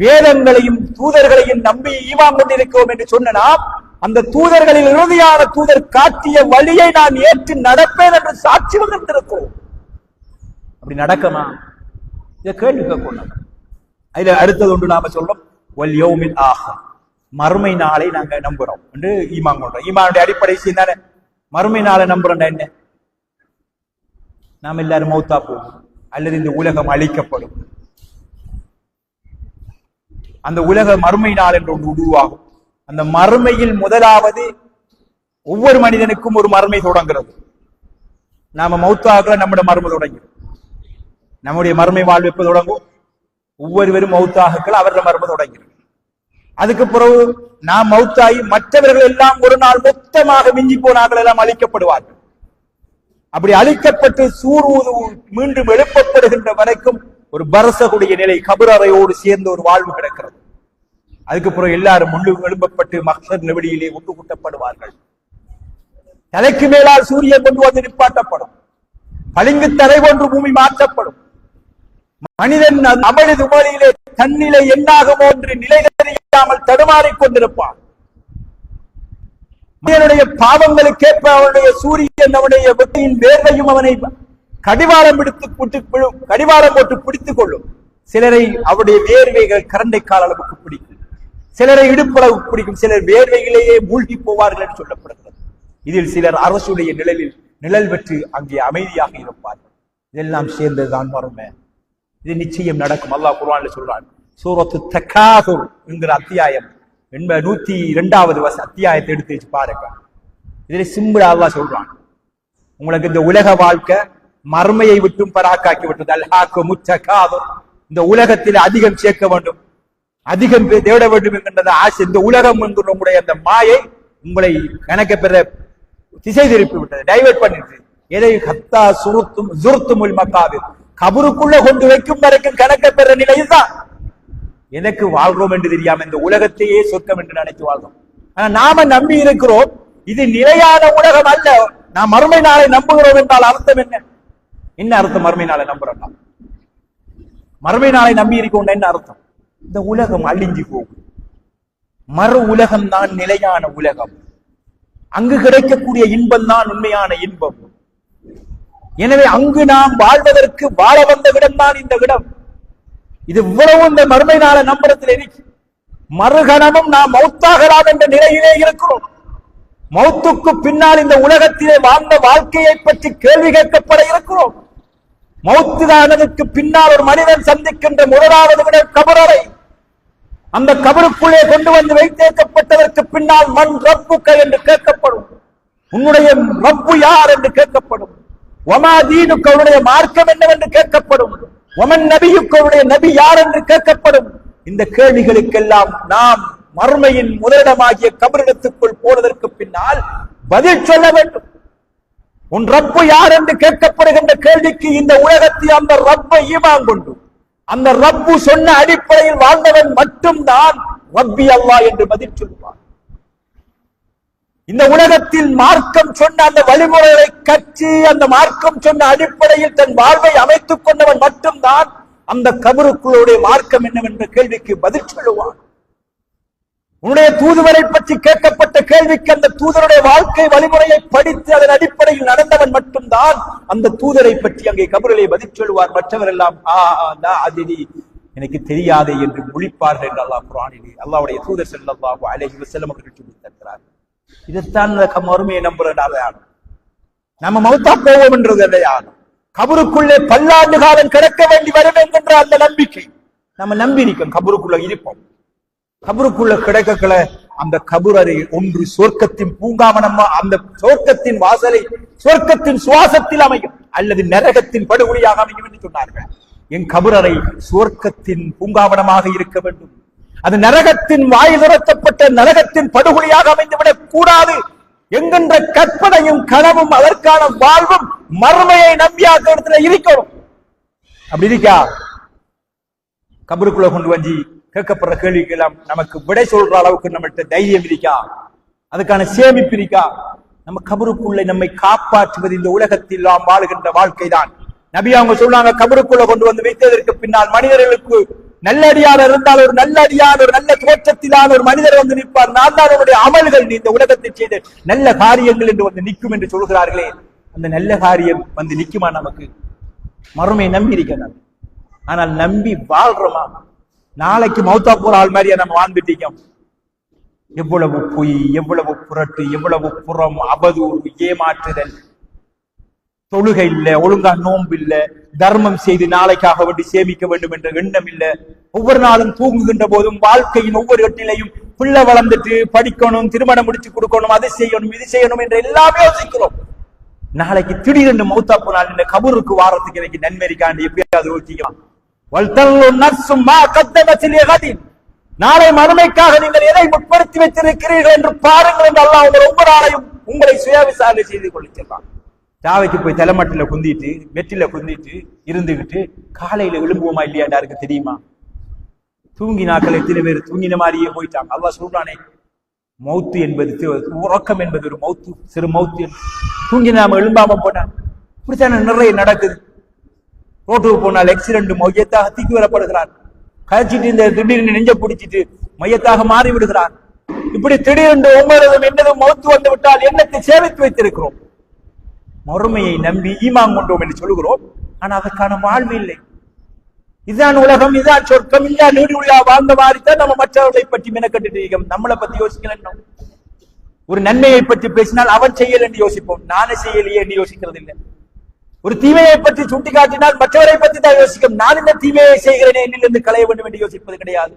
வேதங்களையும் தூதர்களையும் நம்பி ஈமான் கொண்டிருக்கிறோம் என்று சொன்ன நாம், அந்த தூதர்களில் இறுதியான தூதர் காட்டிய வழியை நான் ஏற்று நடப்பேன் என்று சாட்சி வந்திருக்கிறோம். அப்படி நடக்கமா? இதை கேள்வி கேட்கணும். அதுல அடுத்தது ஒன்று நாம சொல்றோம், வல் யௌமில் ஆஹிர், மறுமை நாளை நாங்க நம்புறோம் என்று ஈமான் கொண்டோம். ஈமானுடைய அடிப்படை தானே மறுமை நாளை நம்புறோம்டா என்ன? நாம் எல்லாரும் மௌத்தா போகும் அல்லது இந்த உலகம் அழிக்கப்படும். அந்த உலக மறுமை நாள் என்று ஒன்று உருவாகும். அந்த மறுமையில் முதலாவது ஒவ்வொரு மனிதனுக்கும் ஒரு மறுமை தொடங்குறது. நாம மௌத்தாக நம்முடைய மறுமை தொடங்கும். நம்முடைய மறுமை வாழ்வு எப்ப தொடங்கும்? ஒவ்வொருவரும் மௌத்தாக அவരുടെ மறுமை தொடங்கிறது. அதுக்கு பிறகு நாம் மௌத்தாகி மற்றவர்கள் எல்லாம் ஒரு நாள் மொத்தமாக மிஞ்சி போனார்கள் எல்லாம் அழிக்கப்படுவார்கள். அப்படி அழிக்கப்பட்டு சூர்ஊது மீண்டும் எழுப்பப்படுகின்ற வரைக்கும் ஒரு பரசகுடைய நிலை, கபரறையோடு சேர்ந்த ஒரு வாழ்வு கிடக்கிறது. அதுக்கு பிறகு எல்லாரும் முள்ளு எழுப்பப்பட்டு மக்சர் நெவடியிலே ஒன்று கூட்டப்படுவார்கள். தலைக்கு மேலால் சூரியன் கொண்டு வந்து நிப்பாட்டப்படும். பளிங்கு தலை ஒன்று பூமி மாற்றப்படும். மனிதன் அமளிது உமரியிலே தன்னிலை என்னாகுமோ என்று நிலை தெரியாமல் தடுமாறிக் கொண்டிருப்பான். மனிதனுடைய பாவங்களுக்கேற்ப அவனுடைய சூரியன் அவனுடைய வெற்றியின் வேர்வையும் அவனை கடிவாளம் போட்டு பிடித்துக் கொள்ளும். சிலரை அவருடைய வேர்வைகள் கரண்டை கால அளவுக்கு பிடிக்கும், சிலரை இடுப்பளவுக்கு பிடிக்கும், சிலர் வேர்வையிலேயே மூழ்கி போவார்கள் என்று சொல்லப்படுகிறது. இதில் சிலர் அரசுடைய நிழல் பெற்று அங்கே அமைதியாக இருப்பார்கள். இதெல்லாம் சேர்ந்ததுதான் மறுமை. இது நிச்சயம் நடக்கும். அல்லாஹ் குர்ஆன்ல சொல்றான். சூரத்து தகாசுர் என்கிற அத்தியாயம் 102வது அத்தியாயத்தை எடுத்து வச்சு பாருங்க. இதுல சிம்பிளா அல்லாஹ் சொல்றான், உங்களுக்கு இந்த உலக வாழ்க்கை மறுமையை விட்டும் பராக்காக்கி விட்டது. அல்ஹாக்கும் தகாசுர், இந்த உலகத்தில் அதிகம் சேர்க்க வேண்டும், அதிகம் தேட வேண்டும் என்கின்ற ஆசை, இந்த உலகம் என்கிற உங்களுடைய அந்த மாயை உங்களை கணக்க பெற திசை திருப்பி விட்டது, டைவர்ட் பண்ணிட்டு. எதை ஹத்தா சுருத்துமுல் மக்காபிர், கபருக்குள்ள கொண்டு வைக்கும் வரைக்கும் கணக்க பெற நிலையில் தான் எனக்கு வாழ்றோம் என்று தெரியாம இந்த உலகத்தையே சொர்க்கம் என்று நினைத்து வாழ்றோம். ஆனா நாம நம்பி இருக்கிறோம் இது நிலையான உலகம் அல்ல. நாம் மறுமை நாளை நம்புகிறோம் என்றால் அர்த்தம் என்ன? என்ன அர்த்தம் மறுமை நாளை நம்புறோம்? மறுமை நாளை நம்பி இருக்கோம் என்ன அர்த்தம்? இந்த உலகம் அழிஞ்சு போகும், மறு உலகம் தான் நிலையான உலகம், அங்கு கிடைக்கக்கூடிய இன்பம் தான் உண்மையான இன்பம். எனவே அங்கு நாம் வாழ்வதற்கு வாழ வந்த இடம் தான் இந்த இடம். இது இவ்வளவு இந்த மறுமை நாள நம்புறத்தில் இருக்கு. மறுகணமும் நாம் மௌத்தாகலாம் என்ற நிலையிலே இருக்கிறோம். மௌத்துக்கு பின்னால் இந்த உலகத்திலே வாழ்ந்த வாழ்க்கையை பற்றி கேள்வி கேட்கப்பட இருக்கிறோம். மௌத்தானதற்கு பின்னால் ஒரு மனிதன் சந்திக்கின்ற முதலாவது விட கபரறை. அந்த கபருக்குள்ளே கொண்டு வந்து வைத்தேற்கப்பட்டதற்கு பின்னால் மண் ரப்புக்க என்று கேட்கப்படும். உன்னுடைய ரப்பு யார் என்று கேட்கப்படும். ஒமா தீனுக்கு அவருடைய மார்க்கம் என்னவென்று கேட்கப்படும். ஒமன் நபியுக்கு அவருடைய நபி யார் என்று கேட்கப்படும். இந்த கேள்விகளுக்கெல்லாம் நாம் மறுமையின் முதலிடமாகிய கபரிடத்துக்குள் போனதற்கு பின்னால் பதில் சொல்ல வேண்டும். உன் ரப்பு யார் என்று கேட்கப்படுகின்ற கேள்விக்கு இந்த உலகத்தில் அந்த ரப்பை ஈமான் கொண்டு அந்த ரப்பு சொன்ன அடிப்படையில் வாழ்ந்தவன் மட்டும்தான் ரப்பி அல்லாஹ் என்று பதில் சொல்வான். இந்த உலகத்தில் மார்க்கம் சொன்ன அந்த வழிமுறைகளை கற்று அந்த மார்க்கம் சொன்ன அடிப்படையில் தன் வாழ்வை அமைத்துக் கொண்டவன் மட்டும்தான் அந்த கபருக்குள்ளுடைய மார்க்கம் என்னவென்ற கேள்விக்கு பதில் சொல்லுவான். உன்னுடைய தூதுவரை பற்றி கேட்கப்பட்ட கேள்விக்கு அந்த தூதருடைய வாழ்க்கை வழிமுறையை படித்து அதன் அடிப்படையில் நடந்தவன் மட்டும்தான் அந்த தூதரை பற்றி அங்கே கபரிலே பதில் சொல்லுவார். மற்றவர் எல்லாம் எனக்கு தெரியாதே என்று முழிப்பார்கள் என்று அல்லாஹ் குர்ஆனிலே அல்லாஹ்வுடைய தூதர் ஸல்லல்லாஹு அலைஹி வஸல்லம் அவர்கள் சொல்லித் தருகிறார். இதைத்தான் மறுமையை நம்புறதால நம்ம மௌத்தா போவோம் என்றது இல்லையா, கபருக்குள்ளே பல்லாண்டு காலம் கிடக்க வேண்டி வரும் என்கின்ற அந்த நம்பிக்கை நம்ம நம்பி நிற்கும். கபருக்குள்ள இருப்போம். கபருக்குள்ள கிடைக்கல அந்த கபுரறை ஒன்று சொர்க்கத்தின் பூங்காவனமா, அந்த சொர்க்கத்தின் வாசலை சொர்க்கத்தின் சுவாசத்தில் அமையும் அல்லது நரகத்தின் படுகொலியாக அமையும் என்று சொன்னார்கள். என் கபுரறை சொர்க்கத்தின் பூங்காவனமாக இருக்க வேண்டும், அது நரகத்தின் வாயில் துரத்தப்பட்ட நரகத்தின் படுகொலியாக அமைந்துவிடக் கூடாது என்கின்ற கற்பனையும் கனவும் அதற்கான வாழ்வும் மறுமையை நம்பியாக்க இடத்துல இருக்கணும். அப்படி இருக்கா? கபருக்குள்ள கொண்டு வந்து கேட்கப்படுற கேள்விக்கு எல்லாம் நமக்கு விடை சொல்ற அளவுக்கு நம்மகிட்ட தைரியம் இருக்கா? அதுக்கான சேமிப்பு இருக்கா? நம்ம கபருக்குள்ளே நம்மை காப்பாற்றுவது இந்த உலகத்தில் நாம் வாழுகின்ற வாழ்க்கை தான். நபி அவங்க சொல்றாங்க, கபருக்குள்ள கொண்டு வந்து வைத்ததற்கு பின்னால் மனிதர்களுக்கு நல்லடியார் இருந்தால் ஒரு நல்லடியார் ஒரு நல்ல தோற்றத்திலான ஒரு மனிதர் வந்து நிற்பார். நான் தான் அவருடைய அமல்கள் நீ இந்த உலகத்தில் செய்த நல்ல காரியங்கள் என்று வந்து நிற்கும் என்று சொல்கிறார்களே, அந்த நல்ல காரியம் வந்து நிற்குமா? நமக்கு மறுமை நம்பி இருக்கிறார். ஆனால் நம்பி வாழ்றோமா? நாளைக்கு மௌத்தா போற ஆள் மாதிரியா நம்ம வாழ்ந்துட்டோம்? எவ்வளவு பொய், எவ்வளவு புரட்டு, எவ்வளவு புறம், அவதூறு, ஏமாற்றுதல், தொழுகை இல்ல, ஒழுங்கா நோன்பு இல்ல, தர்மம் செய்து நாளைக்காக வேண்டி சேமிக்க வேண்டும் என்ற எண்ணம் இல்ல. ஒவ்வொரு நாளும் தூங்குகின்ற போதும் வாழ்க்கையின் ஒவ்வொரு கட்டிலையும் பிள்ளை வளர்ந்துட்டு படிக்கணும், திருமணம் முடிச்சு கொடுக்கணும், அதை செய்யணும், இது செய்யணும் என்று எல்லாமே யோசிக்கிறோம். நாளைக்கு திடீரென்று மௌத்தா போனால் இந்த கபூருக்கு வாரத்துக்கு எனக்கு நன்மை இருக்காண்டு எப்படியாவது யோசிக்கலாம். நாளை மறுமைக்காக நீங்கள் எதை முற்படுத்தி வைத்திருக்கிறீர்கள் என்று பாருங்கள் என்று அல்லாஹ் உங்கள் ஒவ்வொரு ஆளையும் உங்களை சுய விசாரணை செய்து கொள்ளிச்சிருக்கான். தாவைக்கு போய் தலைமட்டில குந்திட்டு வெற்றில குந்திட்டு இருந்துகிட்டு காலையில விழும்புவோமா இல்லையா யாருக்கு தெரியுமா? தூங்கி நாட்கள் எத்தனை பேர் தூங்கின மாதிரியே போயிட்டாங்க. அல்லாஹ் சொல்றானே, மௌத்து என்பது உறக்கம் என்பது ஒரு மௌத்து, சிறு மௌத்து. தூங்கி நாம எழும்பாம போனான். இப்படித்தானே நிறைய நடக்குது. ரோட்டுக்கு போனால் ஆக்சிடென்ட் மையத்தாக தூக்கி வரப்படுகிறார். கழிச்சிட்டு இந்த திடீர்னு நெஞ்ச பிடிச்சிட்டு மையத்தாக மாறி விடுகிறார். இப்படி திடீரென்று ஒவ்வொருவரும் என்னதும் மௌத்து வந்து விட்டால் எண்ணத்தை சேமித்து வைத்திருக்கிறோம். மறுமையை நம்பி ஈமான் கொண்டோம் என்று சொல்லுகிறோம். ஆனா அதற்கான வாழ்வு இல்லை. இதுதான் உலகம், இதுதான் சொர்க்கம், இல்லா நீடு உள்ளா வாழ்ந்த மாதிரிதான் நம்ம மற்றவர்களை பற்றி மெனக்கட்டு நம்மளை பத்தி யோசிக்கணும். ஒரு நன்மையை பற்றி பேசினால் அவன் செய்யல என்று யோசிப்போம், நானே செய்யலையே என்று யோசிக்கிறது இல்லை. ஒரு தீமையை பற்றி சுட்டிக்காட்டினால் மற்றவரை பற்றி தான் யோசிக்கும், நான் இந்த தீமையை செய்கிறேனே என்னிலிருந்து களைய வேண்டும் என்று யோசிப்பது கிடையாது.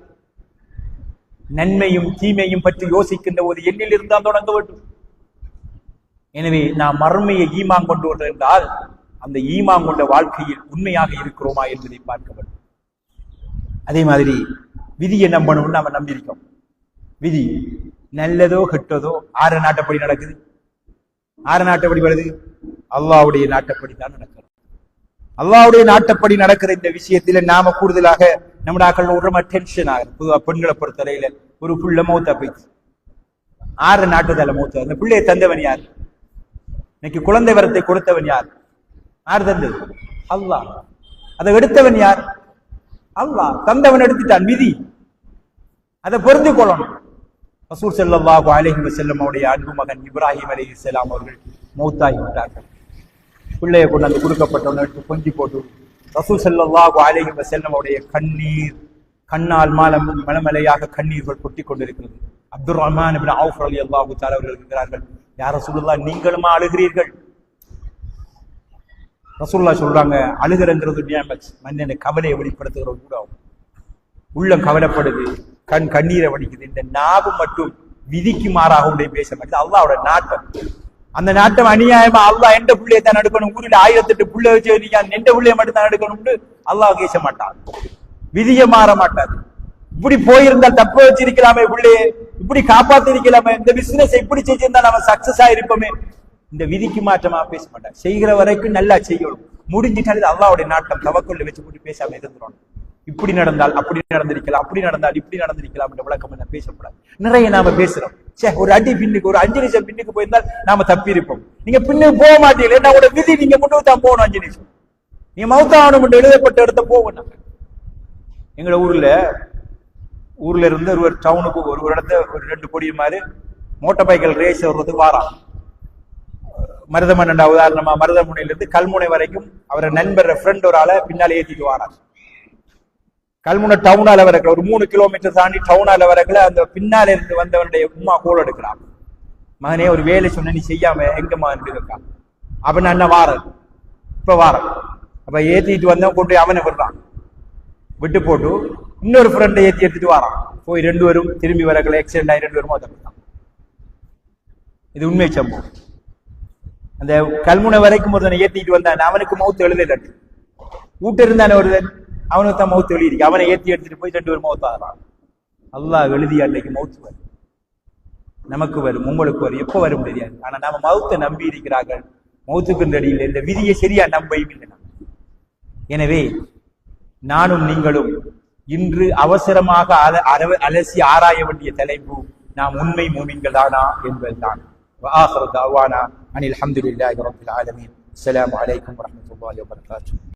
நன்மையும் தீமையும் பற்றி யோசிக்கின்ற போது எண்ணில் இருந்தால் தொடங்க வேண்டும். எனவே நாம் மறுமையை ஈமான் கொண்டு வருவது என்றால் அந்த ஈமான் கொண்ட வாழ்க்கையில் உண்மையாக இருக்கிறோமா என்பதை பார்க்க வேண்டும். அதே மாதிரி விதியை நம்பணும்னு நாம நம்பியிருக்கோம். விதி நல்லதோ கெட்டதோ ஆறு நாட்டப்படி நடக்குது. ஆறு நாட்டப்படி வருது, அல்லாஹ்வுடைய நாட்டப்படி தான் நடக்கிறது. அல்லாஹ்வுடைய நாட்டப்படி நடக்கிற இந்த விஷயத்துல நாம கூடுதலாக நம்ம ஆக்கள் ஒரு டென்ஷன் ஆகுது. பொதுவாக பெண்களை பொறுத்தவரையில ஒரு புள்ள மௌத்தா போயிடுச்சு, ஆறு நாட்டுதால மௌத்தா. அந்த பிள்ளையை தந்தவன் யார்? இன்னைக்கு குழந்தை வரத்தை கொடுத்தவன் யார்? யார் தந்தது? அல்லாஹ். அதை எடுத்தவன் யார்? அல்லாஹ். தந்தவன் எடுத்துட்டான், விதி. அதை பொருந்து கொள்ளணும். ரசூல் ஸல்லல்லாஹு அலைஹி வஸல்லம் அவருடைய அன்பு மகன் இப்ராஹிம் அலைஹிஸ்ஸலாம் அவர்கள் மௌத்தாகி விட்டார்கள். பிள்ளையை கொண்டு வந்து கொடுக்கப்பட்டவன் எடுத்து கொஞ்சி போட்டு ரசூல் ஸல்லல்லாஹு அலைஹி வஸல்லம் அவருடைய கண்ணீர், கண்ணால் மலமலையாக கண்ணீர்கள் கொட்டி கொண்டிருக்கிறது. அப்துர் ரஹ்மான் இப்னு அவுஃப் ரலியல்லாஹு தஆலா அவர்கள் இருக்கிறார்கள், யா ரசூலுல்லாஹ் நீங்களுமா அழுகிறீர்கள்? ரசூலுல்லாஹ் சொல்றாங்க, அழுகிறங்கிறது நியமத், மனிதனை கவலையை வெளிப்படுத்துகிறது கூட. உள்ளம் கவலைப்படுது, கண்ணீரை வடிக்குது. இந்த நாவு மட்டும் விதிக்கு மாறாக உடைய பேச மாட்டேது. அல்லாஹ்வோட நாட்டம், அந்த நாட்டம் அநியாயமா அல்லாஹ் எந்த பிள்ளையை தான் எடுக்கணும், ஊரில் 1008 பிள்ளை வச்சு எந்த பிள்ளைய மட்டும் தான் எடுக்கணும்னு அல்லாஹ் பேச மாட்டான். விதியை மாற மாட்டாது. இப்படி போயிருந்தால் தப்ப வச்சிருக்கலாமே, பிள்ளைய இப்படி காப்பாத்திருக்கலாமே, இந்த பிசினஸ் இப்படி செஞ்சிருந்தா நம்ம சக்சஸ் ஆயிருப்போமே. இந்த விதிக்கு மாற்றமா பேச மாட்டாங்க. செய்கிற வரைக்கும் நல்லா செய்யணும், முடிஞ்சிட்டால் அல்லாஹ்வுடைய நாட்டம். தவக்குள்ள வச்சு போட்டு பேசாம இருந்துடும். இப்படி நடந்தால் அப்படி நடந்திருக்கலாம், அப்படி நடந்தால் இப்படி நடந்திருக்கலாம் என்ற விளக்கம் என்ன பேசக்கூடாது. நிறைய நாம பேசுறோம். ஒரு அடி பின்னுக்கு, ஒரு 5 நிமிஷம் பின்னுக்கு போயிருந்தால் நாம தப்பி இருப்போம். நீங்க பின்னுக்கு போக மாட்டீங்களே, என்னோட விதி நீங்க முன்னுக்கு தான் போகணும். 5 நிமிஷம் நீங்க மௌத்தாகணும் என்று எழுதப்பட்ட இடத்த போகணும். எங்களோட ஊர்ல இருந்து ஒரு டவுனுக்கு ஒரு இடத்த ஒரு 2 கோடி மாதிரி மோட்டார் பைக்கல் ரேஸ் வர்றதுக்கு வாரான். மருதமன் உதாரணமா மருதமுனையிலிருந்து கல்முனை வரைக்கும் அவரை நண்பர் ஃப்ரெண்ட் ஒரு ஆளை பின்னாலே ஏற்றிட்டு வாரான். கல்முனை டவுனால வரக்கல, ஒரு 3 கிலோமீட்டர் தாண்டி டவுனால வரக்கல, அந்த பின்னால இருந்து வந்தவனுடைய உமா கோல் எடுக்கிறான். மகனே ஒரு வேலை சொன்ன, நீ செய்யாம எங்கம்மா இருக்கான். அப்ப நான் என்ன வாரன், இப்ப வாரன். அப்ப ஏத்திட்டு வந்தவன் கொண்டு அவனை விடுறான். விட்டு போட்டு இன்னொரு ஃப்ரெண்டை ஏற்றி எடுத்துட்டு வாரான். போய் 2 பேரும் திரும்பி வரக்கல, ஆக்சிடென்ட் ஆகி 2 பேரும் மோதப்பட்டான். இது உண்மை சம்பவம். அந்த கல்முனை வரைக்கும் ஒருத்தனை ஏத்திட்டு வந்தான், அவனுக்கு மௌத்து எழுதல. வீட்டு இருந்தானே ஒருத்தன், அவனுக்கு தான் மௌத்து எழுதிருக்கு. அவனை ஏற்றி எடுத்துட்டு போய் 2 பேரும் மௌத்தாகிறான். அல்லாஹ் எழுதி அன்னைக்கு மௌத்து வரும், நமக்கு வரும், உங்களுக்கு வரும், எப்போ வரும் தெரியாது. ஆனா நாம மௌத்தை நம்பி இருக்கிறார்கள். மௌத்துக்கு அடியில் இந்த விதியை சரியா நம்பவும் இல்லை. எனவே நானும் நீங்களும் இன்று அவசரமாக அலசி ஆராய வேண்டிய தலைப்பு, நாம் உண்மை மூமின்கள் தானா என்பதுதான். وآخر دعوانا أن الحمد لله رب العالمين. السلام عليكم ورحمة الله وبركاته.